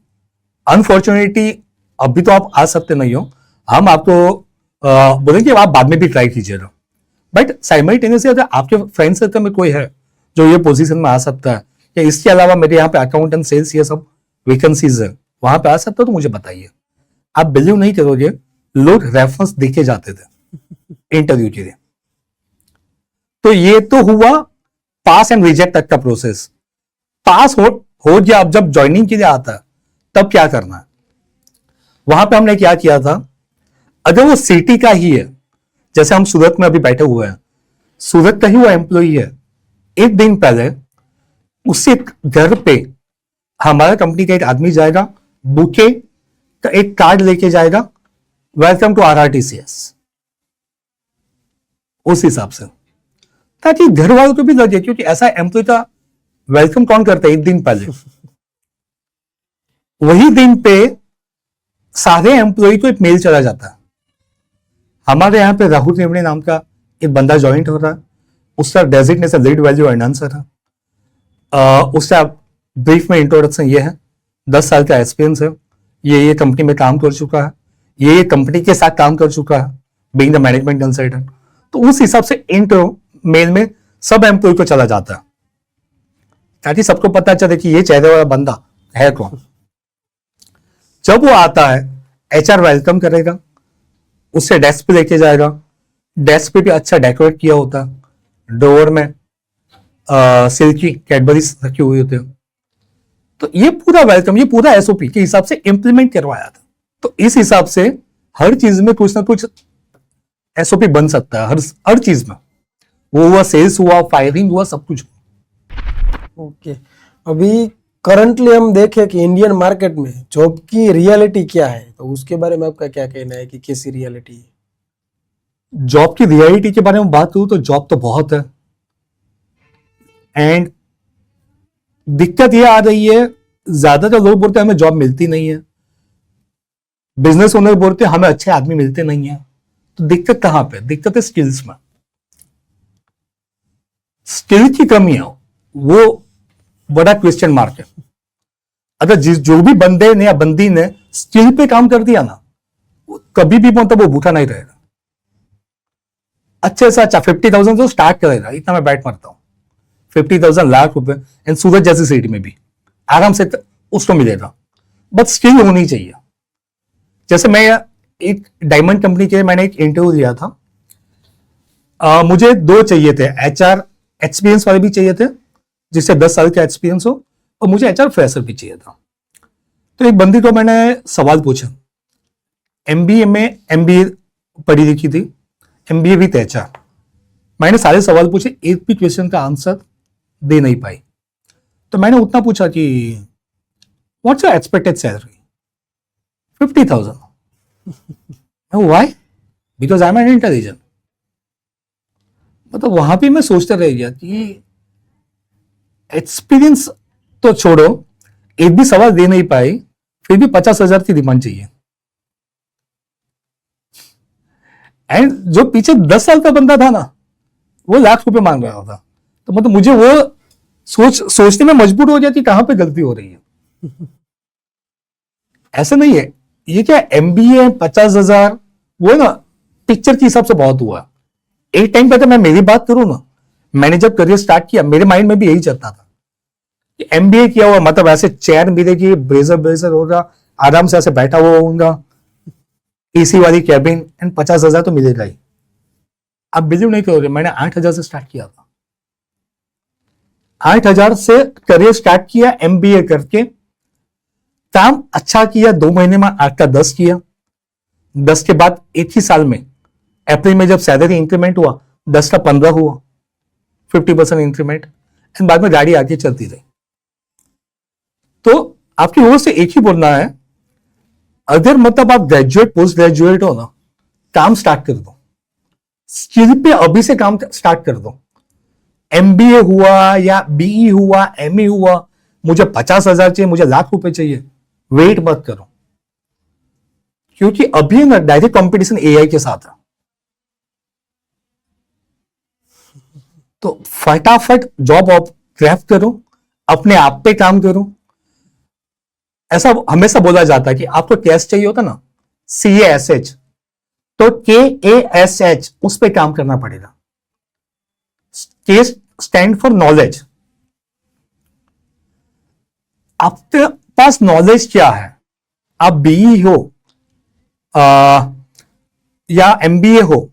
अनफॉर्चुनेटली अभी तो आप आ सकते नहीं हो, हम आपको बोलेंगे आप बाद में भी ट्राई कीजिएगा, बट साइमल्टेनियसली अगर आपके फ्रेंड सर्कल में कोई है जो ये पोजीशन में आ सकता है, या इसके अलावा मेरे यहाँ पे अकाउंट एंड सेल्स ये सब वैकेंसीज है, वहां पे आ सकता है, तो मुझे बताइए। आप बिलीव नहीं करोगे, लोग रेफरेंस देखे जाते थे इंटरव्यू के लिए। तो ये तो हुआ पास एंड रिजेक्ट तक का प्रोसेस। पास हो गया, अब जब ज्वाइनिंग के लिए आता है तब क्या करना है। वहां पे हमने क्या किया था, अगर वो सिटी का ही है, जैसे हम सूरत में अभी बैठे हुए हैं, सूरत का ही वो एम्प्लॉई है, एक दिन पहले उससे घर पे हमारा कंपनी का एक आदमी जाएगा, बुके का एक कार्ड लेके जाएगा, वेलकम टू RRTCS, उस हिसाब से, ताकि घर वालों को भी लगे, क्योंकि ऐसा एम्प्लॉय का वेलकम कौन करता है एक दिन पहले। वही दिन पे सारे एम्प्लॉय को एक मेल चला जाता है, हमारे यहाँ पे राहुल रेवड़े नाम का एक बंदा ज्वाइन हो रहा है, उसका डेजिग्नेशन लीड वैल्यू एनहांसर है, उसका ब्रीफ में इंट्रोडक्शन ये है, 10 साल का एक्सपीरियंस है, ये कंपनी में काम कर चुका है, ये कंपनी के साथ काम कर चुका है बीइंग द मैनेजमेंट कंसल्टेंट। तो उस हिसाब से इंट्रो मेल में सब एम्प्लॉय को चला जाता है, ताकि सबको पता चले कि ये चेहरे वाला बंदा है कौन। जब वो आता है, HR वेलकम करेगा, उससे डेस्क पे लेके जाएगा, डेस्क पे भी अच्छा डेकोरेट किया होता, ड्रॉअर में सिल्की कैडबरीज रखी हुई होती है। तो ये पूरा वेलकम, ये पूरा एसओपी के हिसाब से इंप्लीमेंट करवाया था। तो इस हिसाब से हर चीज में कुछ ना कुछ एसओपी बन सकता है, हर चीज में, वो हुआ सेल्स हुआ, फायरिंग हुआ, सब कुछ। ओके, अभी करंटली हम देखें कि इंडियन मार्केट में जॉब की रियलिटी क्या है, तो उसके बारे में आपका क्या कहना है कि कैसी रियलिटी है? जॉब की रियलिटी के बारे में बात करूं तो जॉब तो बहुत है, एंड दिक्कत ये आ रही है, ज्यादातर लोग बोलते हैं हमें जॉब मिलती नहीं है, बिजनेस ओनर बोलते हैं हमें अच्छे आदमी मिलते नहीं है। तो दिक्कत कहां पे? दिक्कत है स्किल्स में, स्किल की कमी है, वो बड़ा क्वेश्चन मार्क है। अगर जो भी बंदे ने या बंदी ने स्किल पे काम कर दिया ना, कभी भी मतलब वो भूखा नहीं रहेगा। अच्छे से अच्छा 50,000 तो स्टार्ट करेगा, इतना मैं बैठ मारता हूं। 50,000 लाख रुपए एंड सूरत जैसी सिटी में भी आराम से उसको मिलेगा, बट स्किल होनी चाहिए। जैसे मैं एक डायमंड कंपनी के मैंने एक इंटरव्यू दिया था, मुझे 2 चाहिए थे, एचआर एक्सपीरियंस वाले भी चाहिए थे जिससे 10 साल का एक्सपीरियंस हो, और मुझे एचआर फ्रेशर भी चाहिए था। तो एक बंदी को मैंने सवाल पूछा, एमबीए में एमबीए पढ़ी लिखी थी, एमबीए विथ एचआर। मैंने सारे सवाल पूछे, एक भी क्वेश्चन का आंसर दे नहीं पाई। तो मैंने उतना पूछा कि what's your expected salary? 50,000। Why? Because I am an intelligent. मतलब वहां भी मैं सोचता रह गया कि एक्सपीरियंस तो छोड़ो, एक भी सवाल दे नहीं पाई, फिर भी 50,000 की डिमांड चाहिए। एंड जो पीछे 10 साल का बंदा था ना, वो लाख रुपए मांग रहा था। तो मतलब मुझे वो सोचने में मजबूर हो जाती कहां पे गलती हो रही है। ऐसा नहीं है, ये क्या एमबीए 50,000 वो ना पिक्चर के हिसाब से बहुत हुआ। एक टाइम पे तो मैं मेरी बात करूं ना, मैंने जब करियर स्टार्ट किया मेरे माइंड में भी यही चलता था कि एमबीए किया हुआ मतलब ऐसे चेयर मिलेगी, ब्रेजर होगा, आराम से ऐसे बैठा हुआ होगा, एसी वाली कैबिन, एंड 50,000 तो मिलेगा ही। आप बिलीव नहीं करोगे, मैंने 8,000 से स्टार्ट किया था। 8,000 से करियर स्टार्ट किया, एमबीए करके काम अच्छा किया, 2 महीने में 8 का 10 किया। 10 के बाद एक ही साल में अप्रैल में जब सैलरी इंक्रीमेंट हुआ, 10 का 15 हुआ, 50% इंक्रीमेंट, एंड बाद में गाड़ी आगे चलती रही। तो आपकी ओर से एक ही बोलना है, अगर मतलब आप ग्रेजुएट पोस्ट ग्रेजुएट हो ना, काम स्टार्ट कर दो, स्किल पे अभी से काम स्टार्ट कर दो। एमबीए हुआ या बीई हुआ, एमए हुआ, मुझे 50,000 चाहिए, मुझे लाख रुपए चाहिए, वेट मत करो, क्योंकि अभी ना डायरेक्ट कंपटीशन एआई के साथ है। तो फटाफट जॉब आप क्रैक करो, अपने आप पे काम करो। ऐसा हमेशा बोला जाता है कि आपको कैश चाहिए होता ना, CASH, तो KASH, उस पे काम करना पड़ेगा। के स्टैंड फॉर नॉलेज। आपके पास नॉलेज क्या है? आप बीई हो या एमबीए हो,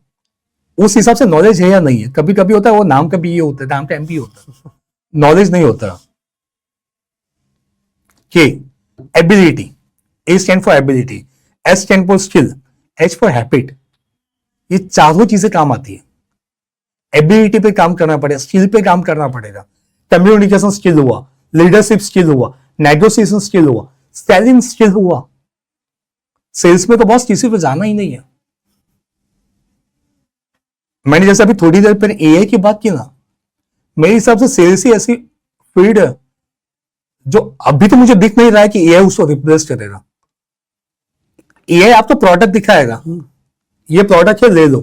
उस हिसाब से नॉलेज है या नहीं है। कभी कभी होता है वो नाम का बीए होता है, नाम का एमबीए होता है, नॉलेज नहीं होता। के ability, A stand for ability, S stand for skill, H for habit. ये चारों चीजें काम आती है। एबिलिटी पे काम करना पड़ेगा, स्किल पे काम करना पड़ेगा। कम्युनिकेशन स्किल हुआ, लीडरशिप स्किल हुआ, नेगोशिएशन स्किल हुआ, सेलिंग स्किल हुआ। सेल्स में तो बॉस किसी पे जाना ही नहीं है। मैंने जैसे अभी थोड़ी देर पहले एआई की बात की ना, मेरे हिसाब से सेल्स ही ऐसी फील्ड है जो अभी तो मुझे दिख नहीं रहा है कि एआई उसको रिप्लेस करेगा। एआई आपको प्रोडक्ट दिखाएगा, ये प्रोडक्ट है ले लो,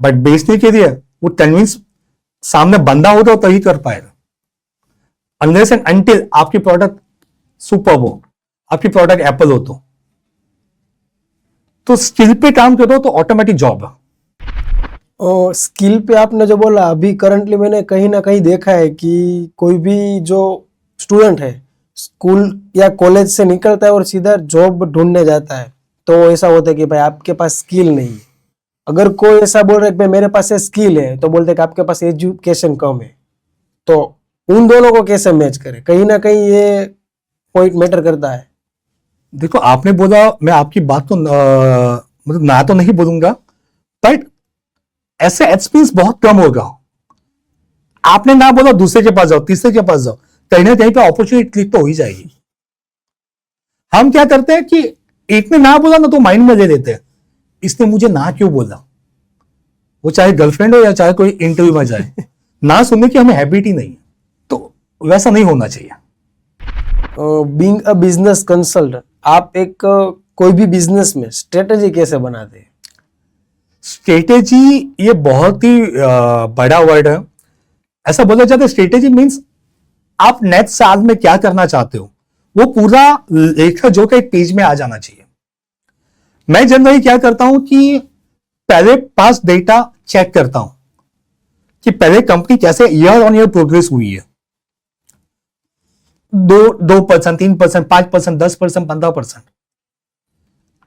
बट बेचने के लिए वो कन्विंस सामने बंदा होगा तभी कर पाएगा। अनलेस एंड अनटिल आपकी प्रोडक्ट सुपर हो, आपकी प्रोडक्ट एप्पल हो, तो स्किल पे काम करो तो ऑटोमेटिक जॉब है। और स्किल पे आपने जो बोला, अभी करंटली मैंने कहीं ना कहीं देखा है कि कोई भी जो स्टूडेंट है स्कूल या कॉलेज से निकलता है और सीधा जॉब ढूंढने जाता है, तो ऐसा होता है कि भाई आपके पास स्किल नहीं है। अगर कोई ऐसा बोल रहा है कि भाई मेरे पास स्किल है, तो बोलते हैं कि आपके पास एजुकेशन कम है। तो उन दोनों को कैसे मैच करें? कहीं ना कहीं ये पॉइंट मैटर करता है। देखो, आपने बोला, मैं आपकी बात को मतलब ना तो नहीं बोलूंगा, बट ऐसे एक्सपीरियंस बहुत कम होगा। आपने ना बोला, दूसरे के पास जाओ, तीसरे के पास जाओ, कहीं ना कहीं पे अपॉर्चुनिटी क्लिक तो हो ही जाएगी। हम क्या करते हैं कि एक ने ना बोला ना तो माइंड में ले लेते हैं, इसने मुझे ना क्यों बोला। वो चाहे गर्लफ्रेंड हो या चाहे कोई इंटरव्यू में जाए, ना सुनने की हमें हैबिट ही नहीं है। तो वैसा नहीं होना चाहिए। बीइंग अ बिजनेस कंसल्टेंट, आप एक कोई भी बिजनेस में स्ट्रेटेजी कैसे बनाते हैं? स्ट्रेटेजी ये बहुत ही बड़ा वर्ड है। ऐसा बोला जाता है स्ट्रेटेजी मीन्स आप नेक्स्ट साल में क्या करना चाहते हो, वो पूरा लेखा जो का एक पेज में आ जाना चाहिए। मैं जनरली क्या करता हूं कि पहले पास डेटा चेक करता हूं कि पहले कंपनी कैसे ईयर ऑन ईयर प्रोग्रेस हुई है। 2%, 3%, 5%, 10%, 15%,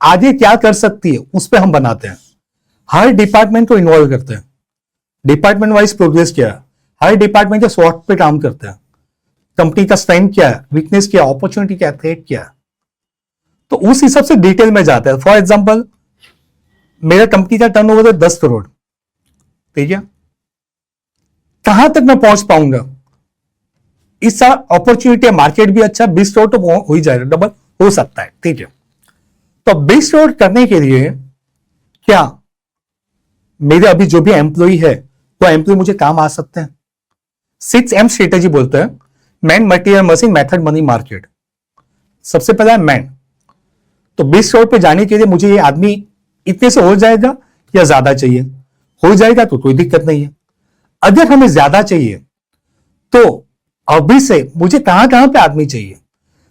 आगे क्या कर सकती है उस पर हम बनाते हैं। हर डिपार्टमेंट को इन्वॉल्व करते हैं, डिपार्टमेंट वाइज प्रोग्रेस क्या है, हर डिपार्टमेंट के स्वॉट पे काम करते हैं, कंपनी का स्ट्रेंथ क्या है, वीकनेस क्या है, अपॉर्चुनिटी क्या है, थ्रेट क्या है। तो उस हिसाब से डिटेल में जाता है। फॉर एग्जांपल, मेरा कंपनी का टर्नओवर है 10 करोड़, ठीक है, कहां तक मैं पहुंच पाऊंगा। इस अपॉर्चुनिटी है, मार्केट भी अच्छा, 20 करोड़ तो हो ही जाएगा, डबल हो सकता है, ठीक है। तो 20 करोड़ करने के लिए क्या मेरे अभी जो भी एम्प्लॉय है वो एम्प्लॉय मुझे काम आ सकते हैं। 6M स्ट्रेटेजी बोलते हैं, man, material, machine, method, money, market. सबसे पहला है मैन। तो 20 करोड़ पे जाने के लिए मुझे ये आदमी इतने से हो जाएगा या ज्यादा चाहिए? हो जाएगा तो कोई दिक्कत नहीं है। अगर हमें ज्यादा चाहिए तो अभी से मुझे कहां कहां पे आदमी चाहिए।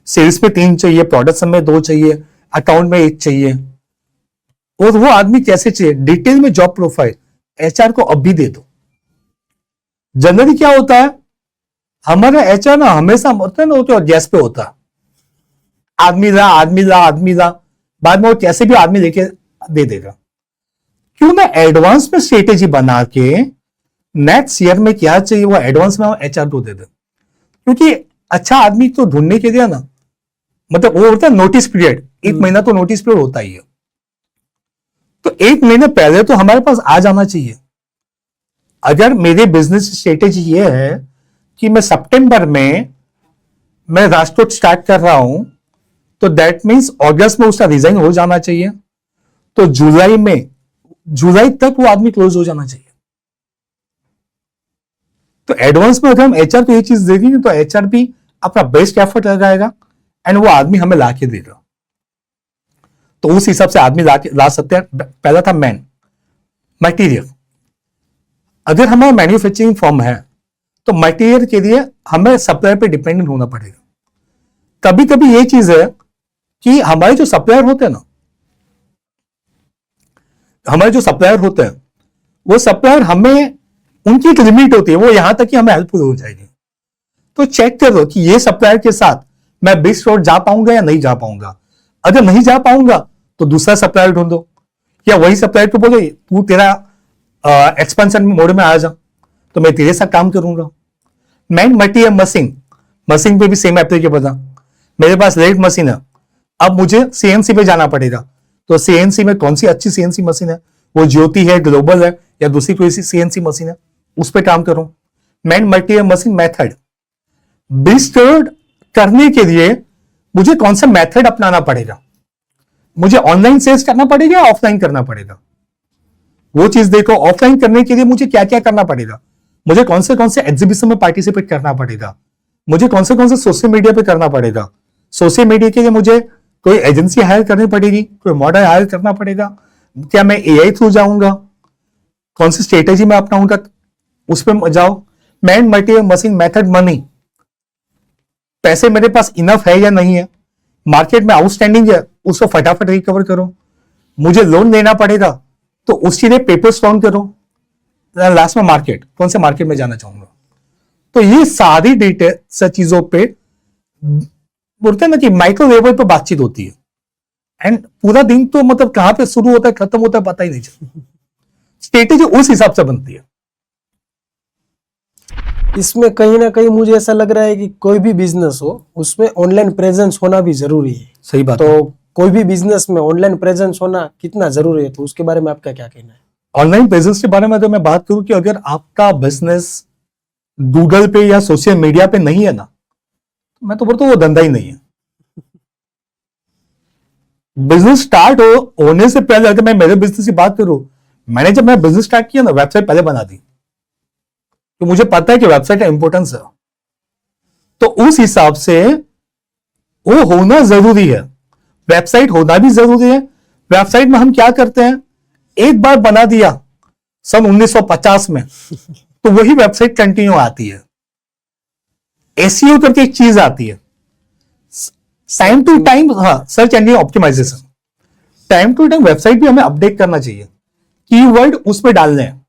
सेल्स में 3 चाहिए, प्रोडक्शन में 2 चाहिए, अकाउंट में 1 चाहिए, और वो आदमी कैसे चाहिए, डिटेल में जॉब प्रोफाइल एचआर को अब भी दे दो। जनरली क्या होता है, हमारा एचआर ना हमेशा होता है ना, वो तो गैस पे होता है, आदमी ला आदमी ला आदमी ला, बाद में वो कैसे भी आदमी लेके दे देगा। क्यों ना एडवांस में स्ट्रेटेजी बना के नेक्स्ट ईयर में क्या चाहिए वो एडवांस में एचआर को दे दे। क्योंकि अच्छा आदमी तो ढूंढने के लिए ना, मतलब वो होता है नोटिस पीरियड, 1 महीना तो नोटिस पीरियड होता ही है। तो 1 महीने पहले तो हमारे पास आ जाना चाहिए। अगर मेरे बिजनेस स्ट्रेटेजी ये है कि मैं सितंबर में मैं राष्ट्रोत्सव स्टार्ट कर रहा हूं, तो दैट मींस अगस्त में उसका रिजाइन हो जाना चाहिए, तो जुलाई तक वो आदमी क्लोज हो जाना चाहिए। तो एडवांस में अगर हम एचआर को ये चीज दे देंगे तो एचआर भी अपना बेस्ट एफर्ट लगाएगा एंड वो आदमी हमें ला के देगा। तो उस हिसाब से आदमी ला सकते हैं। पहला था मैन। मटेरियल, अगर हमारा मैन्युफैक्चरिंग फर्म है तो मटेरियल के लिए हमें सप्लायर पे डिपेंडेंट होना पड़ेगा। कभी कभी ये चीज है कि हमारे जो सप्लायर होते हैं ना, वो सप्लायर हमें, उनकी एक लिमिट होती है, वो यहां तक कि हमें हेल्पफुल हो जाएगी। तो चेक करो कि ये सप्लायर के साथ मैं 20 करोड़ जा पाऊंगा या नहीं जा पाऊंगा। अगर नहीं जा पाऊंगा तो दूसरा सप्लायर ढूंढो, या वही सप्लायर को बोलो तू तेरा एक्सपेंशन मोड में आ जा, तो मैं तेरे साथ काम करूंगा। मैन, मटीरियल, मशीन पे भी सेम एप्लीकेबल था। मेरे पास लेट मशीन है, अब मुझे सीएनसी पे जाना पड़ेगा। तो सीएनसी में कौन सी अच्छी सीएनसी मशीन है, वो ज्योति है, ग्लोबल है, या दूसरी कोई सी सीएनसी मशीन है, उस पर काम करो। Man, material, machine, method. 20 crore करने के लिए मुझे कौन सा मेथड अपनाना पड़ेगा, मुझे ऑनलाइन सेल्स करना पड़ेगा या ऑफलाइन करना पड़ेगा, वो चीज देखो। ऑफलाइन करने के लिए मुझे क्या क्या करना पड़ेगा, मुझे कौन से एग्जीबिशन में पार्टिसिपेट करना पड़ेगा, मुझे कौन से सोशल मीडिया पे करना पड़ेगा। सोशल मीडिया के लिए मुझे कोई एजेंसी हायर करनी पड़ेगी, कोई मॉडल हायर करना पड़ेगा, क्या मैं एआई थ्रू जाऊंगा, कौन सी स्ट्रेटेजी में अपनाऊंगा, उस पर जाओ। Man, material, machine, method, money. पैसे मेरे पास इनफ है या नहीं है, मार्केट में आउटस्टैंडिंग है, उसको फटाफट रिकवर करो। मुझे लोन लेना पड़ेगा तो उसके लिए पेपर्स डाउन करो। लास्ट में मार्केट, कौन से मार्केट में जाना चाहूंगा। तो ये सारी डिटेल सब चीजों पे बोलते हैं ना कि माइक्रो लेवल पे बातचीत होती है। एंड पूरा दिन तो मतलब कहां पे शुरू होता है खत्म होता है पता ही नहीं चलता। स्ट्रेटेजी उस हिसाब से बनती है। इसमें कहीं ना कहीं मुझे ऐसा लग रहा है कि कोई भी बिजनेस हो उसमें ऑनलाइन प्रेजेंस होना भी जरूरी है। सही बात तो है। कोई भी बिजनेस में ऑनलाइन प्रेजेंस होना कितना जरूरी है, तो उसके बारे में आपका क्या कहना है? ऑनलाइन बिजनेस के बारे में तो मैं बात करूं कि अगर आपका बिजनेस गूगल पे या सोशल मीडिया पे नहीं है ना, तो मैं तो बोलता हूं वो धंधा ही नहीं है। बिजनेस स्टार्ट होने से पहले, अगर मैं मेरे बिजनेस की बात करूं, मैंने जब मैं बिजनेस स्टार्ट किया ना, वेबसाइट पहले बना दी, तो मुझे पता है कि वेबसाइट का इंपॉर्टेंस है। तो उस हिसाब से वो होना जरूरी है, वेबसाइट होना भी जरूरी है। वेबसाइट में हम क्या करते हैं, एक बार बना दिया सन 1950 में, तो वही वेबसाइट कंटिन्यू आती है। एसईओ करके एक चीज आती है, टाइम टू टाइम, हाँ, search engine optimisation. Time to time website भी हमें अपडेट करना चाहिए, कीवर्ड उसमें डालने हैं।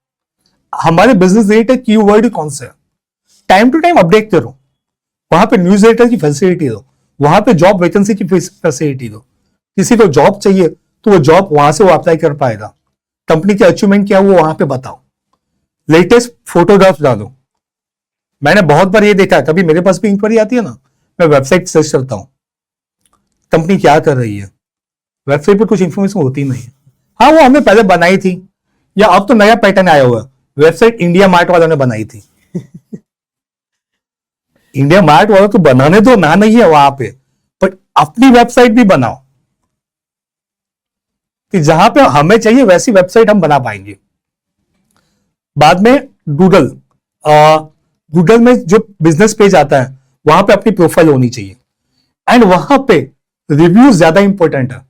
हमारे बिजनेस रिलेटेड कीवर्ड कौन से हैं, टाइम टू टाइम अपडेट करो। वहां पे न्यूज लेटर की फैसिलिटी दो, वहां पे जॉब वैकेंसी की फैसिलिटी दो। किसी को जॉब चाहिए तो वो जॉब वहां से वो अप्लाई कर पाएगा। कंपनी की अचीवमेंट क्या है वो वहां पे बताओ। लेटेस्ट फोटोग्राफ डालो। मैंने बहुत बार ये देखा है, कभी मेरे पास भी इंक्वायरी आती है ना, मैं वेबसाइट सर्च करता हूं कंपनी क्या कर रही है। वेबसाइट पर कुछ इंफॉर्मेशन होती नहीं है। हाँ, वो हमने पहले बनाई थी, या अब तो नया पैटर्न आया हुआ है, वेबसाइट इंडिया मार्ट वालों ने बनाई थी। इंडिया मार्ट वालों तो बनाने दो ना, नहीं है वहां पे, पर अपनी वेबसाइट भी बनाओ कि जहां पे हमें चाहिए वैसी वेबसाइट हम बना पाएंगे। बाद में गूगल गूगल में जो बिजनेस पेज आता है वहां पे अपनी प्रोफाइल होनी चाहिए, एंड वहां पे रिव्यूज ज्यादा इंपॉर्टेंट है।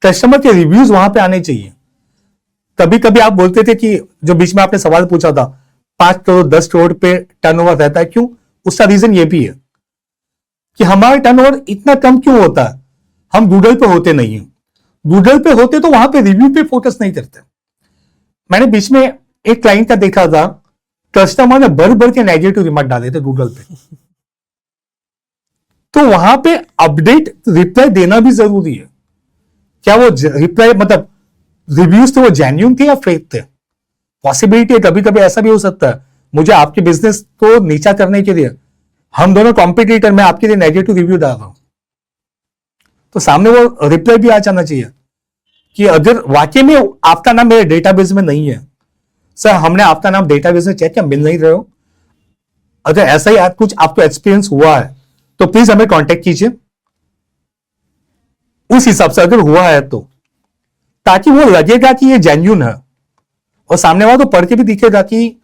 कस्टमर के रिव्यूज वहां पे आने चाहिए। कभी कभी आप बोलते थे कि जो बीच में आपने सवाल पूछा था, 5 करोड़ 10 करोड़ पे टर्नओवर रहता है, क्यों? उसका रीजन ये भी है कि हमारा टर्नओवर इतना कम क्यों होता है। हम गूगल पे होते नहीं है। गूगल पे होते तो वहां पे रिव्यू पे फोकस नहीं करते। मैंने बीच में एक क्लाइंट का देखा था, कस्टमर ने भर भर के नेगेटिव रिमार्क डाले थे गूगल पे। तो वहां पे अपडेट रिप्लाई देना भी जरूरी है। क्या वो रिप्लाई मतलब रिव्यूज थे वो जेन्युइन थे या फेक थे? पॉसिबिलिटी है कभी कभी ऐसा भी हो सकता है, मुझे आपके बिजनेस को नीचा करने के लिए, हम दोनों कॉम्पिटिटर, मैं आपके लिए नेगेटिव रिव्यू डाल रहा हूं, तो सामने वो रिप्लाई भी आ जाना चाहिए कि अगर वाकई में आपका नाम मेरे डेटाबेस में नहीं है, सर हमने आपका नाम डेटाबेस में चेक किया, मिल नहीं रहे हो, अगर ऐसा ही कुछ आपको एक्सपीरियंस हुआ है तो प्लीज हमें कांटेक्ट कीजिए। उस हिसाब से अगर हुआ है तो, ताकि वो लगेगा कि ये जेन्युइन है, और सामने वाला तो पढ़ के भी दिखेगा कि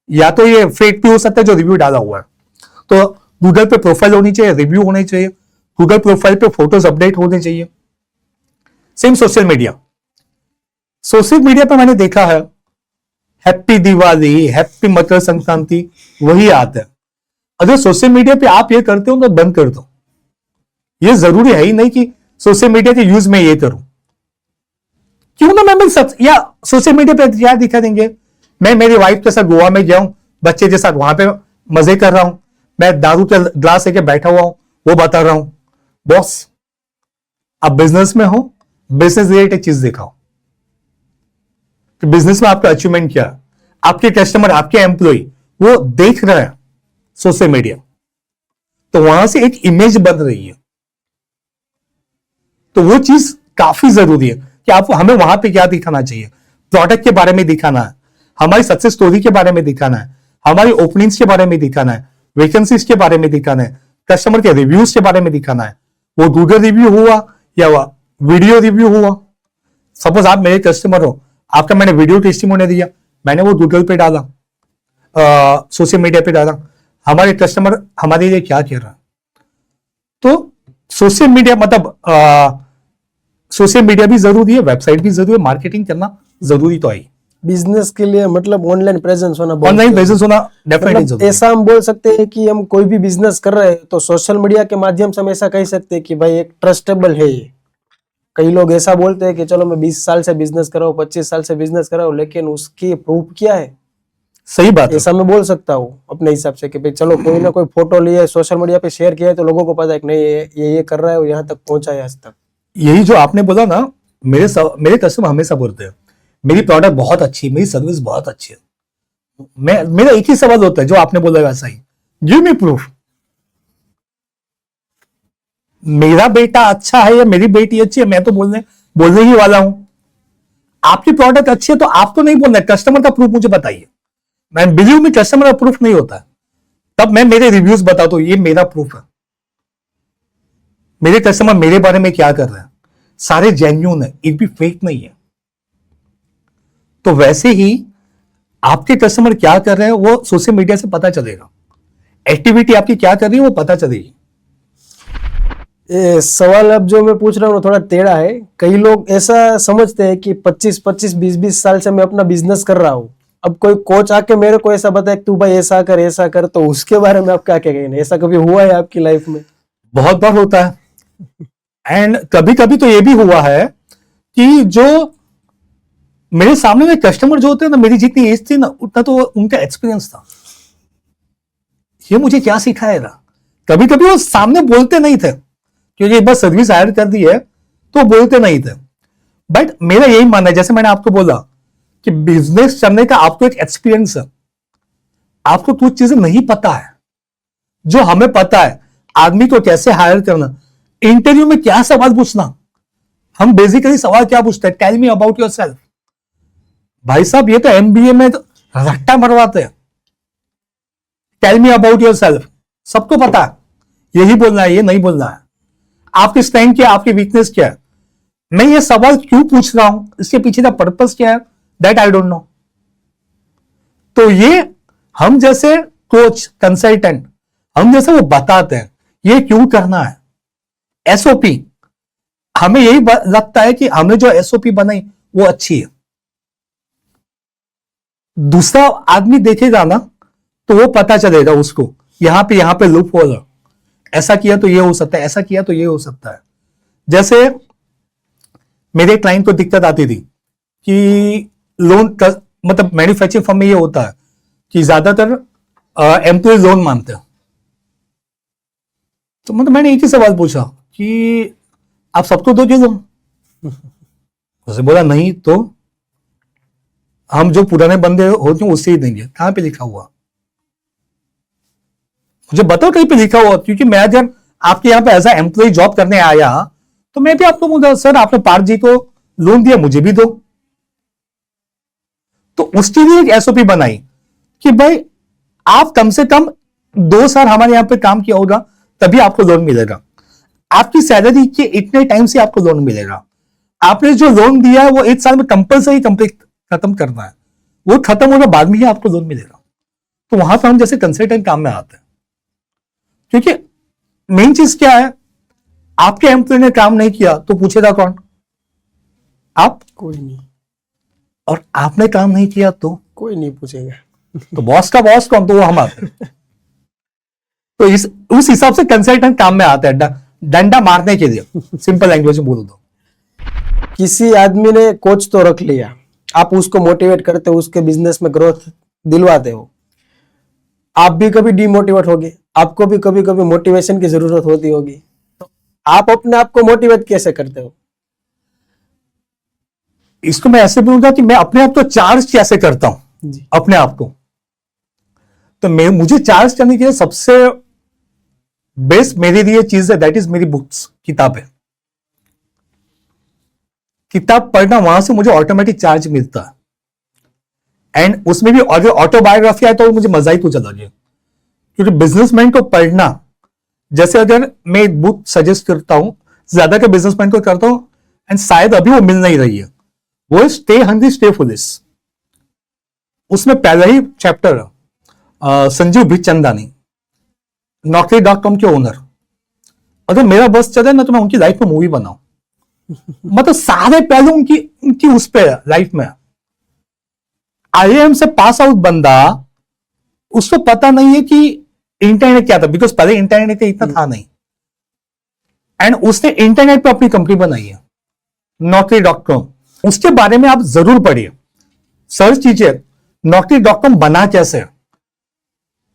या तो ये फेक भी हो सकता है जो रिव्यू डाला हुआ है। तो गूगल पे प्रोफाइल होनी चाहिए, रिव्यू होने चाहिए, गूगल प्रोफाइल पे फोटोज अपडेट होने चाहिए। Same social media, social media पे मैंने देखा है हैप्पी दिवाली, हैप्पी मकर संक्रांति वही आता है। अगर सोशल मीडिया पे आप ये करते हो तो बंद कर दो। ये जरूरी है ही नहीं कि सोशल मीडिया के यूज में ये करूं। क्यों ना मैं सच, या सोशल मीडिया पे क्या दिखा देंगे, मैं मेरी वाइफ के साथ गोवा में गया हूं, बच्चे के साथ वहां पे मजे कर रहा हूं, मैं दारू के ग्लास लेके बैठा हुआ हूं, वो बता रहा हूं। बॉस, आप बिजनेस में हो, बिजनेस रिलेटेड चीज दिखाओ कि बिजनेस में आपका अचीवमेंट क्या है। आपके कस्टमर, आपके एम्प्लॉय वो देख रहे हैं सोशल मीडिया, तो वहां से एक इमेज बन रही है। तो वो चीज काफी जरूरी है कि आप हमें वहां पे क्या दिखाना चाहिए। प्रोडक्ट के बारे में दिखाना है, हमारी सक्सेस स्टोरी के बारे में दिखाना है, हमारी ओपनिंग्स के बारे में दिखाना है, वैकेंसीज के बारे में दिखाना है, कस्टमर के रिव्यूज के बारे में दिखाना है। वो गूगल रिव्यू हुआ या वीडियो रिव्यू हुआ। सपोज आप मेरे कस्टमर हो, आपका मैंने वीडियो टेस्टिमोनियल दिया, मैंने वो गूगल पे डाला, सोशल मीडिया पे डाला, हमारे कस्टमर हमारे लिए क्या कह रहा है। तो सोशल मीडिया मतलब सोशल मीडिया भी जरूरी है, वेबसाइट भी जरूरी है, मार्केटिंग करना जरूरी तो है। बिजनेस के लिए मतलब ऑनलाइन प्रेजेंस होना, ऑनलाइन प्रेजेंस होना डेफिनेटली मतलब जरूरी है। ऐसा हम बोल सकते हैं कि हम कोई भी बिजनेस कर रहे हैं तो सोशल मीडिया के माध्यम से हम ऐसा कह सकते हैं कि भाई एक ट्रस्टेबल है ये। कई लोग ऐसा बोलते हैं कि चलो मैं 20 साल से बिजनेस कर रहा हूँ, 25 साल से बिजनेस कर रहा हूँ, लेकिन उसकी प्रूफ क्या है? सही बात है। ऐसा मैं बोल सकता हूँ अपने हिसाब से कि भाई चलो कोई ना कोई फोटो लिए सोशल मीडिया पे शेयर किया है तो लोगों को पता है कि नहीं ये कर रहा है और यहाँ तक पहुंचा है आज तक। यही जो आपने बोला ना, मेरे कस्टमर हमेशा बोलते हैं मेरी प्रोडक्ट बहुत अच्छी है, मेरी सर्विस बहुत अच्छी है। मेरा एक ही सवाल होता है जो आपने बोला वैसा ही, गिव मी प्रूफ। मेरा बेटा अच्छा है या मेरी बेटी अच्छी है, मैं तो बोलने ही वाला हूं। आपकी प्रोडक्ट अच्छी है तो आप तो नहीं बोलना, कस्टमर का प्रूफ मुझे बताइए। मैं बिलीव में कस्टमर का प्रूफ नहीं होता, तब मैं मेरे रिव्यूज बताता हूं, ये मेरा प्रूफ है। मेरे कस्टमर मेरे बारे में क्या कर रहे हैं, सारे जेन्यून है, एक भी फेक नहीं है। तो वैसे ही आपके कस्टमर क्या कर रहे हैं वो सोशल मीडिया से पता चलेगा, एक्टिविटी आपकी क्या कर रही है वो पता चलेगी। ये सवाल अब जो मैं पूछ रहा हूँ ना थोड़ा टेढ़ा है। कई लोग ऐसा समझते हैं कि 25-25, 20-20 साल से मैं अपना बिजनेस कर रहा हूँ, अब कोई कोच आके मेरे को ऐसा बताए तू भाई ऐसा कर, तो उसके बारे में आप क्या कहेंगे? ऐसा कभी हुआ है आपकी लाइफ में? बहुत बार होता है। एंड कभी कभी तो ये भी हुआ है कि जो मेरे सामने में कस्टमर जो होते हैं ना, मेरी जितनी एज थी ना उतना तो उनका एक्सपीरियंस था। ये मुझे क्या सिखाएगा, कभी कभी वो सामने बोलते नहीं थे क्योंकि एक बार सर्विस हायर कर दी है तो बोलते नहीं थे। बट मेरा यही मानना है, जैसे मैंने आपको बोला कि बिजनेस करने का आपको एक एक्सपीरियंस है, आपको कुछ चीजें नहीं पता है जो हमें पता है। आदमी को कैसे हायर करना, इंटरव्यू में क्या सवाल पूछना, हम बेसिकली सवाल क्या पूछते हैं, tell me about yourself. भाई साहब ये तो एमबीए में तो रट्टा मरवाते हैं, tell me about yourself, सबको पता है यही बोलना है, ये नहीं बोलना है। आपकी स्ट्रेंथ क्या है, आपकी वीकनेस क्या है, मैं ये सवाल क्यों पूछ रहा हूं, इसके पीछे का पर्पस क्या है, दैट आई डोंट नो। तो ये हम जैसे कोच कंसल्टेंट, हम जैसे वो बताते हैं ये क्यों करना है। एसओपी हमें यही लगता है कि हमने जो एसओपी बनाई वो अच्छी है, दूसरा आदमी देखेगा ना तो वो पता चलेगा उसको यहां पे लूप होल है, ऐसा किया तो ये हो सकता है, ऐसा किया तो ये हो सकता है। जैसे मेरे क्लाइंट को दिक्कत आती थी कि लोन मतलब मैन्युफैक्चरिंग फर्म में ये होता है कि ज्यादातर एम्प्लॉय लोन मांगते हैं। तो मतलब मैंने एक ही सवाल पूछा कि आप सबको दोगे लोन? उसे बोला नहीं, तो हम जो पुराने बंदे होते हैं उससे ही देंगे। कहां पे लिखा हुआ, मुझे बताओ कहीं पे लिखा हुआ, क्योंकि मैं जब आपके यहाँ पे एज ए एम्प्लॉय जॉब करने आया तो मैं भी आपको बोलूंगा सर आपने पार्थ जी को लोन दिया, मुझे भी दो। तो उसके लिए एक एसओपी बनाई कि भाई आप कम से कम 2 साल हमारे यहाँ पे काम किया होगा तभी आपको लोन मिलेगा, आपकी सैलरी के इतने टाइम से आपको लोन मिलेगा, आपने जो लोन दिया है वो 1 साल में कंपलसरी कंप्लीट खत्म करना है, वो खत्म होगा बाद में ही आपको लोन मिलेगा। तो वहां पर हम जैसे कंसल्टेंट काम में आते हैं, क्योंकि मेन चीज क्या है, आपके एम्प्लॉय ने काम नहीं किया तो पूछेगा कौन, आप? कोई नहीं। और आपने काम नहीं किया तो कोई नहीं पूछेगा। तो बॉस का बॉस कौन, तो वो हम आते हैं। तो उस हिसाब से कंसल्टेंट काम में आता है, डंडा मारने के लिए, सिंपल लैंग्वेज में बोल दो। किसी आदमी ने कोच तो रख लिया, आप उसको मोटिवेट करते हो, उसके बिजनेस में ग्रोथ दिलवाते हो, आप भी कभी डिमोटिवेट होगे, आपको भी कभी कभी मोटिवेशन की जरूरत होती होगी, तो आप अपने आप को मोटिवेट कैसे करते हो? इसको मैं ऐसे बोलूंगा कि मैं अपने आप को चार्ज कैसे करता हूं जी। अपने आप को। तो मुझे चार्ज करने के लिए सबसे बेस्ट मेरे लिए चीज है, दैट इज मेरी बुक्स, किताबें। किताब पढ़ना, वहां से मुझे ऑटोमेटिक चार्ज मिलता है। एंड उसमें भी अगर ऑटोबायोग्राफी है तो मुझे मजा ही तो चला गया, क्योंकि बिजनेसमैन को पढ़ना, जैसे अगर मैं एक बुक सजेस्ट करता हूं ज्यादा के बिजनेसमैन को करता हूं, एंड शायद अभी वो मिल नहीं रही है, वो स्टे हंग्री स्टे फुलिश। उसमें पहला ही चैप्टर संजीव बिचंदानी, Naukri.com के ओनर, अगर मेरा बस चले ना तो मैं उनकी लाइफ में मूवी बनाऊं। मतलब सारे पहलू उनकी उस पे लाइफ में। आईआईएम से पास आउट बंदा, उसको पता नहीं है कि इंटरनेट क्या था, बिकॉज पहले इंटरनेट इतना था नहीं, एंड उसने इंटरनेट पे अपनी कंपनी बनाई है Naukri.com। उसके बारे में आप जरूर पढ़िए, सर्च कीजिए Naukri.com बना कैसे।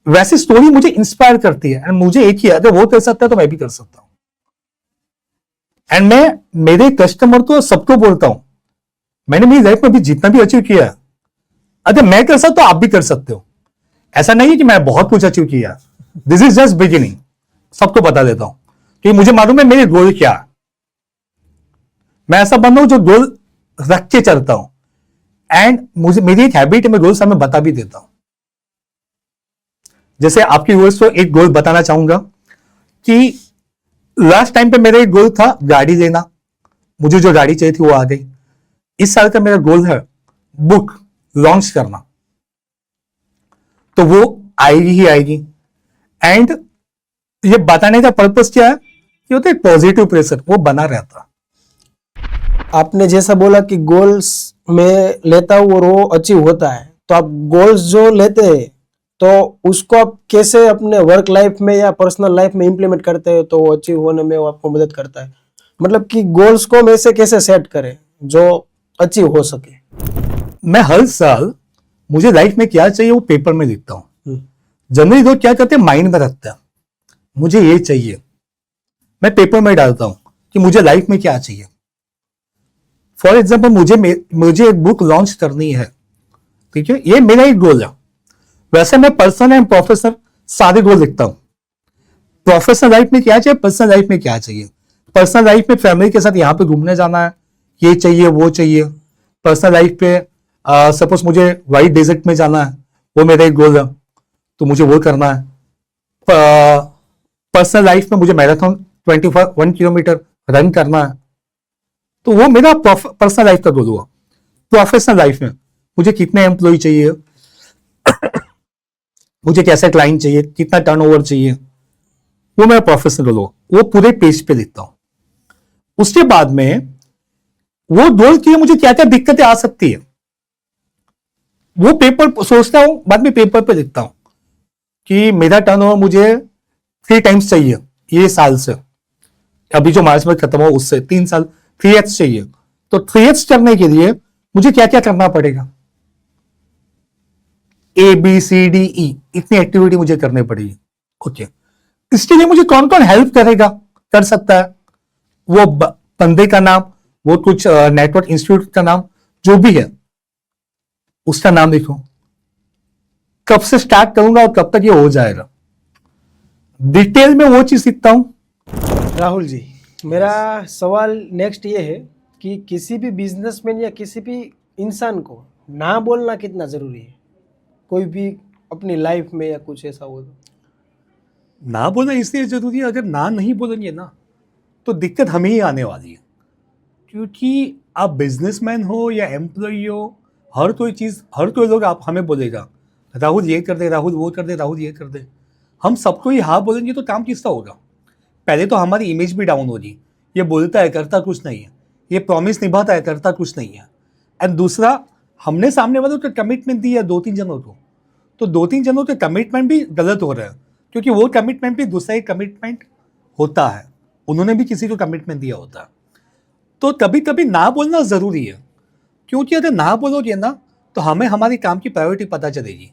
वैसी स्टोरी मुझे इंस्पायर करती है, एंड मुझे एक ही है, अगर वो कर सकता है तो मैं भी कर सकता हूं। एंड मैं मेरे कस्टमर को सबको बोलता हूं, मैंने मेरी लाइफ में भी जितना भी अचीव किया है, अगर मैं कर सकता हूं आप भी कर सकते हो। ऐसा नहीं है कि मैं बहुत कुछ अचीव किया, दिस इज जस्ट बिगिनिंग। सबको बता देता हूं कि मुझे मालूम है मेरे गोल क्या है। मैं ऐसा बंदा हूं जो गोल रख के चलता हूं, एंड मुझे मेरी एक हैबिट है, मैं गोल मैं बता भी देता हूं। जैसे आपकी गोल्स को एक गोल बताना चाहूंगा कि लास्ट टाइम पे मेरा एक गोल था गाड़ी लेना, मुझे जो गाड़ी चाहिए थी वो आ गई। इस साल का मेरा गोल है बुक लॉन्च करना, तो वो आएगी ही आएगी। एंड ये बताने का पर्पस क्या है, ये होता है पॉजिटिव प्रेशर, वो बना रहता। आपने जैसा बोला कि गोल्स में लेता हूँ और वो अचीव होता है, तो आप गोल्स जो लेते हैं तो उसको आप कैसे अपने वर्क लाइफ में या पर्सनल लाइफ में इंप्लीमेंट करते हैं तो वो अचीव होने में वो आपको मदद करता है? मतलब कि गोल्स को हम ऐसे कैसे सेट करें जो अचीव हो सके? मैं हर साल मुझे लाइफ में क्या चाहिए वो पेपर में लिखता हूं। जनरली लोग क्या करते हैं, माइंड में रखते हैं मुझे ये चाहिए, मैं पेपर में डालता हूं कि मुझे लाइफ में क्या चाहिए। फॉर एग्जाम्पल मुझे एक बुक लॉन्च करनी है, ठीक है, ये मेरा एक गोल है। वैसे मैं पर्सनल एंड प्रोफेशनल सारे गोल लिखता हूं। प्रोफेशनल लाइफ में क्या चाहिए, पर्सनल लाइफ में क्या चाहिए। पर्सनल लाइफ में फैमिली के साथ यहां पे घूमने जाना है, ये चाहिए वो चाहिए। पर्सनल लाइफ पे सपोज मुझे वाइट डेजर्ट में जाना है, वो मेरा एक गोल है, तो मुझे वो करना है। पर्सनल लाइफ में मुझे मैराथन 1 किलोमीटर रन करना है, तो वो मेरा पर्सनल लाइफ का गोल हुआ। प्रोफेशनल लाइफ में मुझे कितने एम्प्लॉय चाहिए, मुझे कैसा क्लाइंट चाहिए, कितना टर्नओवर चाहिए, वो मेरा प्रोफेशनल गोल हुआ। वो पूरे पेज पे लिखता हूं। उसके बाद में वो गोल के लिए मुझे क्या क्या दिक्कतें आ सकती है, वो पेपर सोचता हूं, बाद में पेपर पे लिखता हूं कि मेरा टर्नओवर मुझे 3 टाइम्स चाहिए ये साल से, अभी जो मार्च में खत्म हो उससे 3 साल 3x चाहिए। तो 3x करने के लिए मुझे क्या क्या करना पड़ेगा, ABCDE इतनी एक्टिविटी मुझे करनी पड़ेगी। ओके, इसके लिए मुझे कौन कौन हेल्प करेगा, कर सकता है, वो बंदे का नाम, वो कुछ नेटवर्क इंस्टीट्यूट का नाम, जो भी है उसका नाम लिखो, कब से स्टार्ट करूंगा और कब तक ये हो जाएगा, डिटेल में वो चीज लिखता हूं। राहुल जी, मेरा सवाल नेक्स्ट ये है कि किसी भी बिजनेसमैन या किसी भी इंसान को ना बोलना कितना जरूरी है, कोई भी अपनी लाइफ में या कुछ ऐसा हो तो? ना बोलना इसलिए जरूरी है, अगर ना नहीं बोलेंगे ना तो दिक्कत हमें ही आने वाली है। क्योंकि आप बिजनेसमैन हो या एम्प्लॉय हो, हर कोई लोग आप हमें बोलेगा राहुल ये कर दे, राहुल वो कर दे, राहुल ये कर दे। हम सबको ही हाँ बोलेंगे तो काम किसका होगा? पहले तो हमारी इमेज भी डाउन होगी, ये बोलता है करता कुछ नहीं है, ये प्रॉमिस निभाता है करता कुछ नहीं है। एंड दूसरा, हमने सामने वालों को कमिटमेंट दी है 2-3 जनों को, तो 2-3 जनों के कमिटमेंट भी गलत हो रहा है, क्योंकि वो कमिटमेंट भी दूसरा एक कमिटमेंट होता है, उन्होंने भी किसी को कमिटमेंट दिया होता है। तो कभी कभी ना बोलना ज़रूरी है, क्योंकि अगर ना बोलोगे ना तो हमें हमारी काम की प्रायोरिटी पता चलेगी।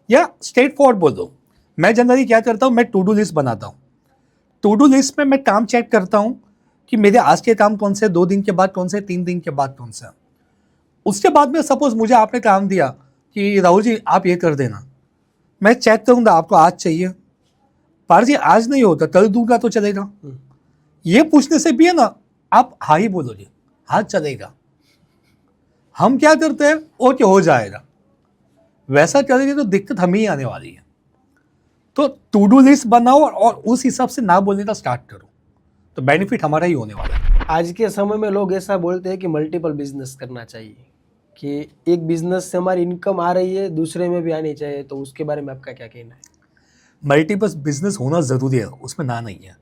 या स्ट्रेट फॉरवर्ड बोल दो, मैं जनरली क्या करता हूँ, मैं टू डू लिस्ट बनाता हूँ। टू डू लिस्ट में मैं काम चेक करता हूँ कि मेरे आज के काम कौन से, 2 दिन के बाद कौन से, 3 दिन के बाद कौन से। उसके बाद में सपोज मुझे आपने काम दिया कि राहुल जी आप ये कर देना, मैं चेक करूँगा आपको आज चाहिए, पार जी आज नहीं होता कल दूंगा तो चलेगा। ये पूछने से भी है ना, आप हाँ ही बोलोगे, हाँ चलेगा। हम क्या करते हैं, ओके हो जाएगा, वैसा करेंगे तो दिक्कत हमें ही आने वाली है। तो टू डू लिस्ट बनाओ और उस हिसाब से ना बोलने का स्टार्ट करो, तो बेनिफिट हमारा ही होने वाला है। आज के समय में लोग ऐसा बोलते हैं कि मल्टीपल बिजनेस करना चाहिए, कि एक बिजनेस से हमारी इनकम आ रही है दूसरे में भी आनी चाहिए, तो उसके बारे में आपका क्या कहना है? मल्टीपल बिजनेस होना ज़रूरी है, उसमें ना नहीं है,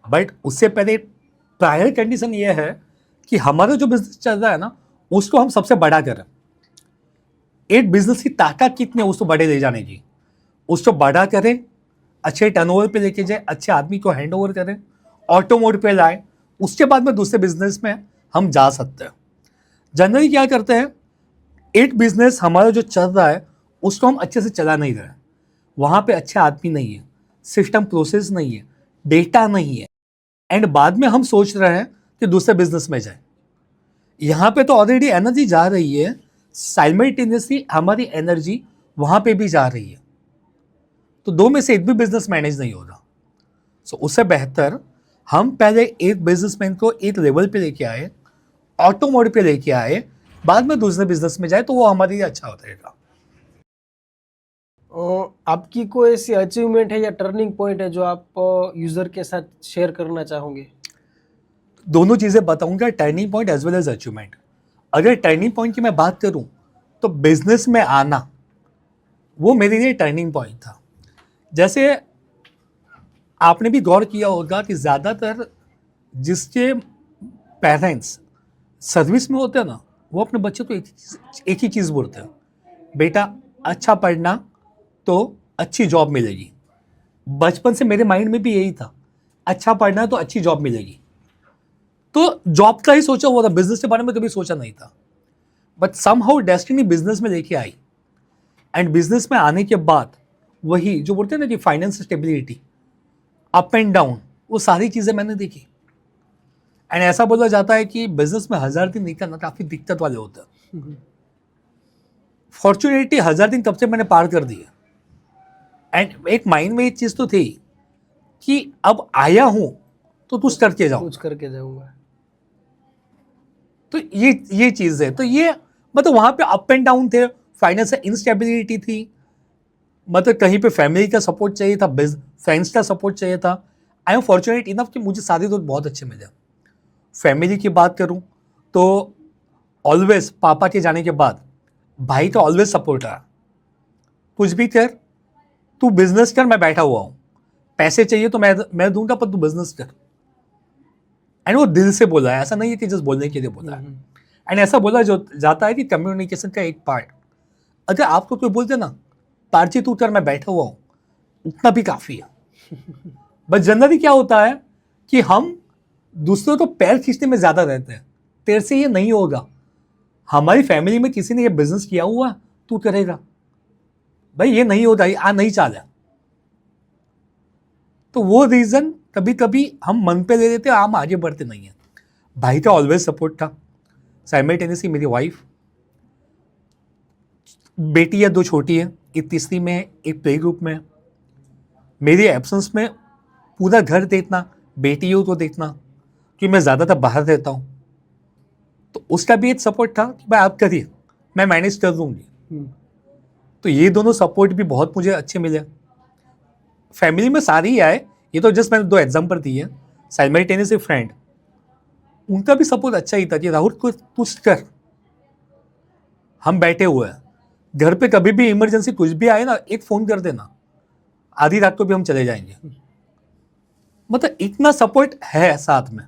बट उससे पहले प्रायर कंडीशन ये है कि हमारा जो बिजनेस चल रहा है ना उसको हम सबसे बड़ा करें। एक बिजनेस की ताकत कितनी है उसको बड़े ले जाने की, उसको बड़ा करें, अच्छे टर्नओवर पे लेके जाए, अच्छे आदमी को हैंड ओवर करें, ऑटो मोड पे लाए, उसके बाद में दूसरे बिजनेस में हम जा सकते हैं। जनरली क्या करते हैं, एक बिजनेस हमारा जो चल रहा है उसको हम अच्छे से चला नहीं रहे, वहाँ पे अच्छे आदमी नहीं है, सिस्टम प्रोसेस नहीं है, डेटा नहीं है, एंड बाद में हम सोच रहे हैं कि दूसरे बिजनेस में जाए। यहाँ पे तो ऑलरेडी एनर्जी जा रही है, साइमल्टेनियसली हमारी एनर्जी वहाँ पे भी जा रही है, तो दो में से एक भी बिजनेस मैनेज नहीं हो रहा। सो उससे बेहतर हम पहले एक बिजनेसमैन को एक लेवल पे लेके आए, ऑटो मोड पे लेके आए, बाद में दूसरे बिजनेस में जाए, तो वो हमारे लिए अच्छा हो रहेगा। आपकी कोई ऐसी अचीवमेंट है या टर्निंग पॉइंट है जो आप यूजर के साथ शेयर करना चाहोगे? दोनों चीज़ें बताऊंगा, turning point as well as achievement. अगर टर्निंग पॉइंट की मैं बात करूं तो बिजनेस में आना वो मेरे लिए टर्निंग पॉइंट था। जैसे आपने भी गौर किया होगा कि ज़्यादातर जिसके पेरेंट्स सर्विस में होते हैं ना, वो अपने बच्चे को एक ही चीज़ बोलते हैं, बेटा अच्छा पढ़ना तो अच्छी जॉब मिलेगी। बचपन से मेरे माइंड में भी यही था, अच्छा पढ़ना तो अच्छी जॉब मिलेगी। तो जॉब का ही सोचा हुआ था, बिजनेस के बारे में कभी सोचा नहीं था। बट समहाउ डेस्टिनी बिजनेस में लेके आई, एंड बिजनेस में आने के बाद वही जो बोलते हैं ना कि finance stability, up and down, वो सारी चीज़ें मैंने देखी। एंड ऐसा बोला जाता है कि बिजनेस में 1000 दिन निकलना काफ़ी दिक्कत वाले होते हैं। फॉर्चुनेटली 1000 दिन तब से मैंने पार कर दिए। एंड एक माइंड में एक चीज़ तो थी कि अब आया हूं तो कुछ करके जाऊं, कुछ करके जाऊंगा। तो ये चीज़ है। तो ये मतलब वहाँ पे अप एंड डाउन थे, फाइनेंशियल इंस्टेबिलिटी थी, मतलब कहीं पे फैमिली का सपोर्ट चाहिए था, फ्रेंड्स का सपोर्ट चाहिए था। आई एम फॉर्चुनेट इनफ कि मुझे सारे दोस्त बहुत अच्छे मिले। फैमिली की बात करूँ तो ऑलवेज पापा के जाने के बाद भाई का ऑलवेज सपोर्ट रहा, कुछ भी कर, तू बिजनेस कर, मैं बैठा हुआ हूँ, पैसे चाहिए तो मैं दूंगा, पर तू बिजनेस कर। एंड वो दिल से बोला है, ऐसा नहीं है कि जस्ट बोलने के लिए बोला है। एंड ऐसा बोला जो जाता है कि कम्युनिकेशन का एक पार्ट, अगर आपको कोई बोलते ना पार्ची तू कर, मैं बैठा हुआ हूँ, उतना भी काफ़ी है। बट जनरली क्या होता है कि हम दूसरों को पैर खींचने में ज़्यादा रहते हैं, तेरे से ये नहीं होगा, हमारी फैमिली में किसी ने ये बिजनेस किया हुआ, तू करेगा, भाई ये नहीं होता, ये नहीं चाला। तो वो रीज़न कभी कभी हम मन पे ले लेते हैं, हम आगे बढ़ते नहीं हैं। भाई का ऑलवेज सपोर्ट था, साइमल्टेनियसली मेरी वाइफ, बेटी है, 2 छोटी है, एक तीसरी में है, एक प्ले ग्रुप में है। मेरी एब्सेंस में पूरा घर देखना, बेटी हो तो देखना, क्योंकि मैं ज़्यादातर बाहर रहता हूँ, तो उसका भी एक सपोर्ट था कि भाई आप करिए, मैं मैनेज कर दूँगी। तो ये दोनों सपोर्ट भी बहुत मुझे अच्छे मिले। फैमिली में सारे ही आए, ये तो जस्ट मैंने 2 एग्जाम्पल दिए। साइमल्टेनियसली फ्रेंड, उनका भी सपोर्ट अच्छा ही था कि राहुल को कुछ कर, हम बैठे हुए हैं घर पे, कभी भी इमरजेंसी कुछ भी आए ना, एक फ़ोन कर देना, आधी रात को भी हम चले जाएंगे। मतलब इतना सपोर्ट है साथ में,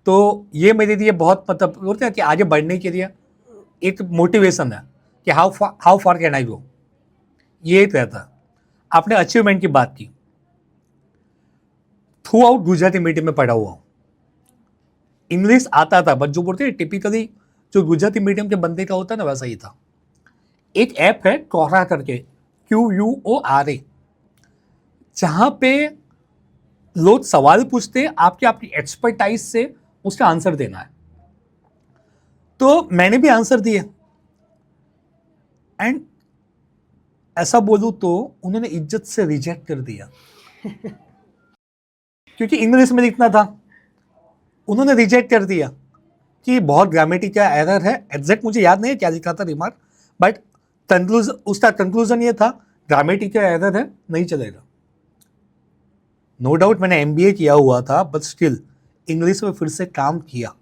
तो ये मेरे लिए बहुत मतलब बोलते हैं कि आगे बढ़ने के लिए एक मोटिवेशन है कि हाउ फार कैन आई गो, ये एक रहता है। आपने अचीवमेंट की बात की, थ्रू आउट गुजराती मीडियम में पढ़ा हुआ हूँ, इंग्लिश आता था, बट जो बोलते हैं टिपिकली जो गुजराती मीडियम के बंदे का होता है ना, वैसा ही था। एक ऐप है कोरा करके, QUORA, जहां पे लोग सवाल पूछते हैं, आपके अपनी एक्सपर्टाइज से उसका आंसर देना है। तो मैंने भी आंसर दिए, एंड ऐसा बोलूं तो उन्होंने इज्जत से रिजेक्ट कर दिया क्योंकि इंग्लिश में लिखना था, उन्होंने रिजेक्ट कर दिया कि बहुत ग्रामेटिकल एरर है। एग्जैक्ट मुझे याद नहीं है क्या लिखा था रिमार्क, बट उसका कंक्लूजन ये था, ग्रामेटिकल एरर है, नहीं चलेगा। नो डाउट मैंने MBA किया हुआ था, बट स्टिल इंग्लिश में फिर से काम किया।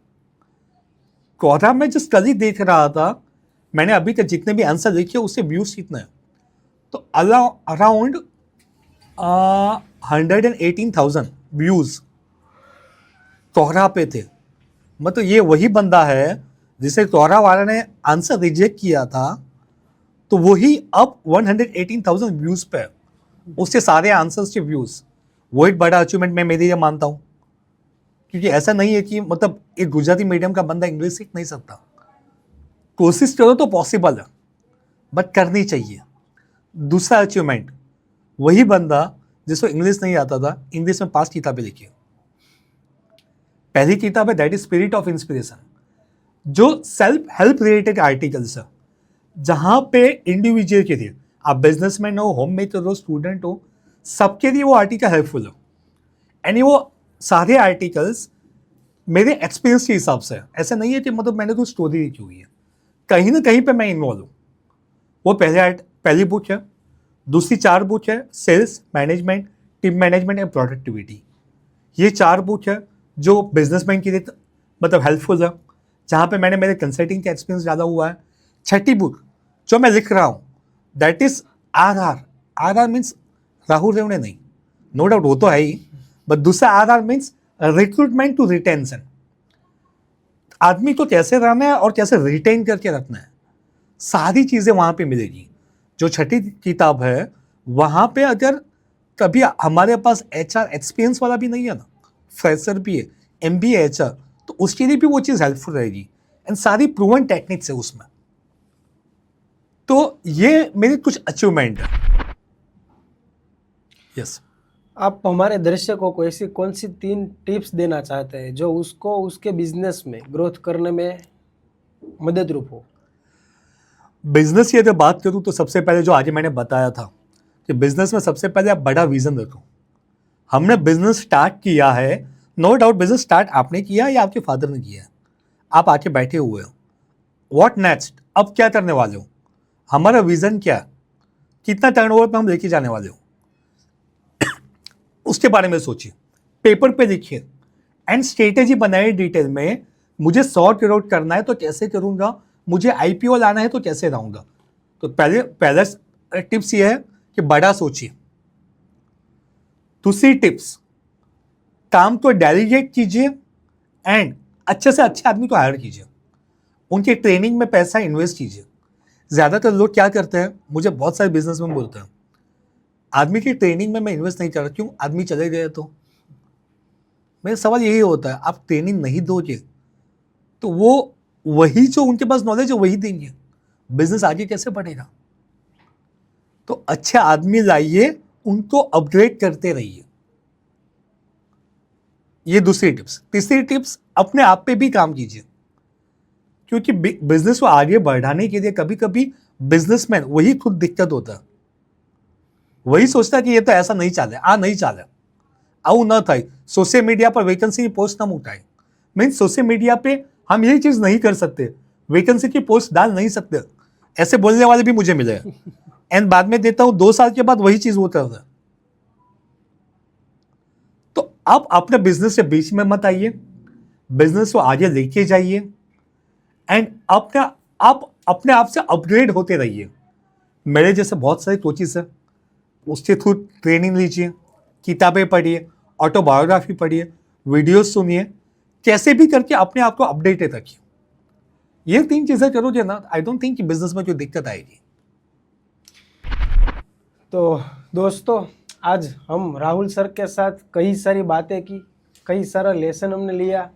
कोरा में जिस कल ही देख रहा था, मैंने अभी तक जितने भी आंसर लिखे उससे व्यूज कितने हैं, तो अराउंड 118,000 व्यूज कोहरा पे थे। मतलब ये वही बंदा है जिसे कोहरा वाला ने आंसर रिजेक्ट किया था, तो वही अब 118,000 व्यूज पे है, उससे सारे आंसर्स के व्यूज। वो एक बड़ा अचीवमेंट मैं मेरे लिए मानता हूँ, क्योंकि ऐसा नहीं है कि मतलब एक गुजराती मीडियम का बंदा इंग्लिश सीख नहीं सकता, कोशिश करो तो पॉसिबल है, बट करनी चाहिए। दूसरा अचीवमेंट, वही बंदा जिसको इंग्लिश नहीं आता था, इंग्लिश में 5 किताबें लिखी। पहली किताब है that is spirit of inspiration, जो सेल्फ हेल्प रिलेटेड आर्टिकल्स है, जहां पे इंडिविजुअल के लिए, आप बिजनेसमैन हो, होम मेकर हो, स्टूडेंट हो, सबके लिए वो आर्टिकल हेल्पफुल हो। एंड वो सारे आर्टिकल्स मेरे एक्सपीरियंस के हिसाब से है। ऐसा नहीं है कि मतलब मैंने कोई स्टोरी लिखी हुई है, कहीं ना कहीं पे मैं इन्वॉल्व हूँ। वो पहली बुक है। दूसरी 4 बुक है sales, management, team management and productivity. ये 4 बुक है जो बिजनेसमैन के लिए मतलब हेल्पफुल है, जहाँ पे मैंने मेरे कंसल्टिंग का एक्सपीरियंस ज़्यादा हुआ है। छठी बुक जो मैं लिख रहा हूँ that is RR means Rahul Revade नहीं, नो डाउट वो तो है ही, बट दूसरा RR means recruitment to retention. आदमी को कैसे रहना है और कैसे रिटेन करके रखना है, सारी चीज़ें वहाँ पे मिलेगी। जो छठी किताब है वहाँ पे अगर कभी हमारे पास HR एक्सपीरियंस वाला भी नहीं है ना, फ्रेशर भी है, MBA HR, तो उसके लिए भी वो चीज़ हेल्पफुल रहेगी। एंड सारी प्रूवन टेक्निक्स है उसमें। तो ये मेरे कुछ अचीवमेंट है। यस। आप हमारे दर्शकों को ऐसी कौन सी 3 टिप्स देना चाहते हैं जो उसको उसके बिजनेस में ग्रोथ करने में मददरूप हो? बिजनेस की अगर बात करूँ तो सबसे पहले जो आगे मैंने बताया था कि बिजनेस में सबसे पहले आप बड़ा विजन रखो। हमने बिजनेस स्टार्ट किया है, नो डाउट बिजनेस स्टार्ट आपने किया या आपके फादर ने किया है, आप आके बैठे हुए हो। व्हाट नेक्स्ट, अब क्या करने वाले हो, हमारा विजन क्या, कितना टर्नओवर पे हम लेके जाने वाले हो, उसके बारे में सोचिए, पेपर पे लिखिए एंड स्ट्रेटेजी बनाइए डिटेल में। मुझे 100 करोड़ करना है तो कैसे करूंगा, मुझे IPO लाना है तो कैसे लाऊंगा। तो पहला टिप्स ये है कि बड़ा सोचिए। दूसरी टिप्स, काम को डेलीगेट कीजिए एंड अच्छे से अच्छे आदमी को हायर कीजिए, उनकी ट्रेनिंग में पैसा इन्वेस्ट कीजिए। ज़्यादातर लोग क्या करते हैं, मुझे बहुत सारे बिजनेसमैन बोलते हैं आदमी की ट्रेनिंग में मैं इन्वेस्ट नहीं कर रहा, क्यों, आदमी चले गए तो। मेरा सवाल यही होता है, आप ट्रेनिंग नहीं दोगे तो वो वही जो उनके पास नॉलेज है वही देंगे, बिजनेस आगे कैसे बढ़ेगा। तो अच्छे आदमी लाइए, उनको अपग्रेड करते रहिए। ये दूसरी टिप्स। तीसरी टिप्स, अपने आप पे भी काम कीजिए, क्योंकि बिजनेस को आगे बढ़ाने के लिए कभी कभी बिजनेसमैन वही खुद दिक्कत होता है। वही सोचता है कि ये तो ऐसा नहीं चाले, नहीं चाले, આવું ન થાય, सोशल मीडिया पर वैकेंसी की पोस्ट न उठाए। मीन्स सोशल मीडिया पे हम ये चीज़ नहीं कर सकते, वैकेंसी की पोस्ट डाल नहीं सकते, ऐसे बोलने वाले भी मुझे मिले हैं। एंड बाद में देता हूँ 2 साल के बाद वही चीज़ वो कर रहा है। तो आप अपने बिजनेस से बीच में मत आइए, बिजनेस को आगे लेके जाइए एंड आप अपने आप से अपग्रेड होते रहिए। मेरे जैसे बहुत सारे कोचेस हैं, उसके थ्रू ट्रेनिंग लीजिए, किताबें पढ़िए, ऑटोबायोग्राफी पढ़िए, वीडियोस सुनिए, कैसे भी करके अपने आप को अपडेटेड रखिए। ये 3 चीज़ें करोगे ना, आई डोंट थिंक कि बिजनेस में कोई दिक्कत आएगी। तो दोस्तों, आज हम राहुल सर के साथ कई सारी बातें की, कई सारा लेसन हमने लिया,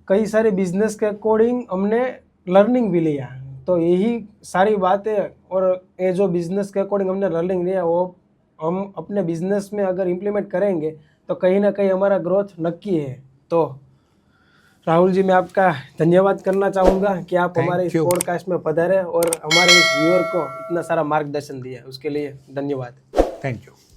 कई सारे बिजनेस के अकॉर्डिंग हमने लर्निंग भी लिया। तो यही सारी बातें और ये जो बिजनेस के अकॉर्डिंग हमने लर्निंग लिया वो हम अपने बिजनेस में अगर इम्प्लीमेंट करेंगे तो कहीं ना कहीं हमारा ग्रोथ नक्की है। तो राहुल जी, मैं आपका धन्यवाद करना चाहूँगा कि आप हमारे इस पॉडकास्ट में पधारे और हमारे इस व्यूअर को इतना सारा मार्गदर्शन दिया, उसके लिए धन्यवाद। Thank you.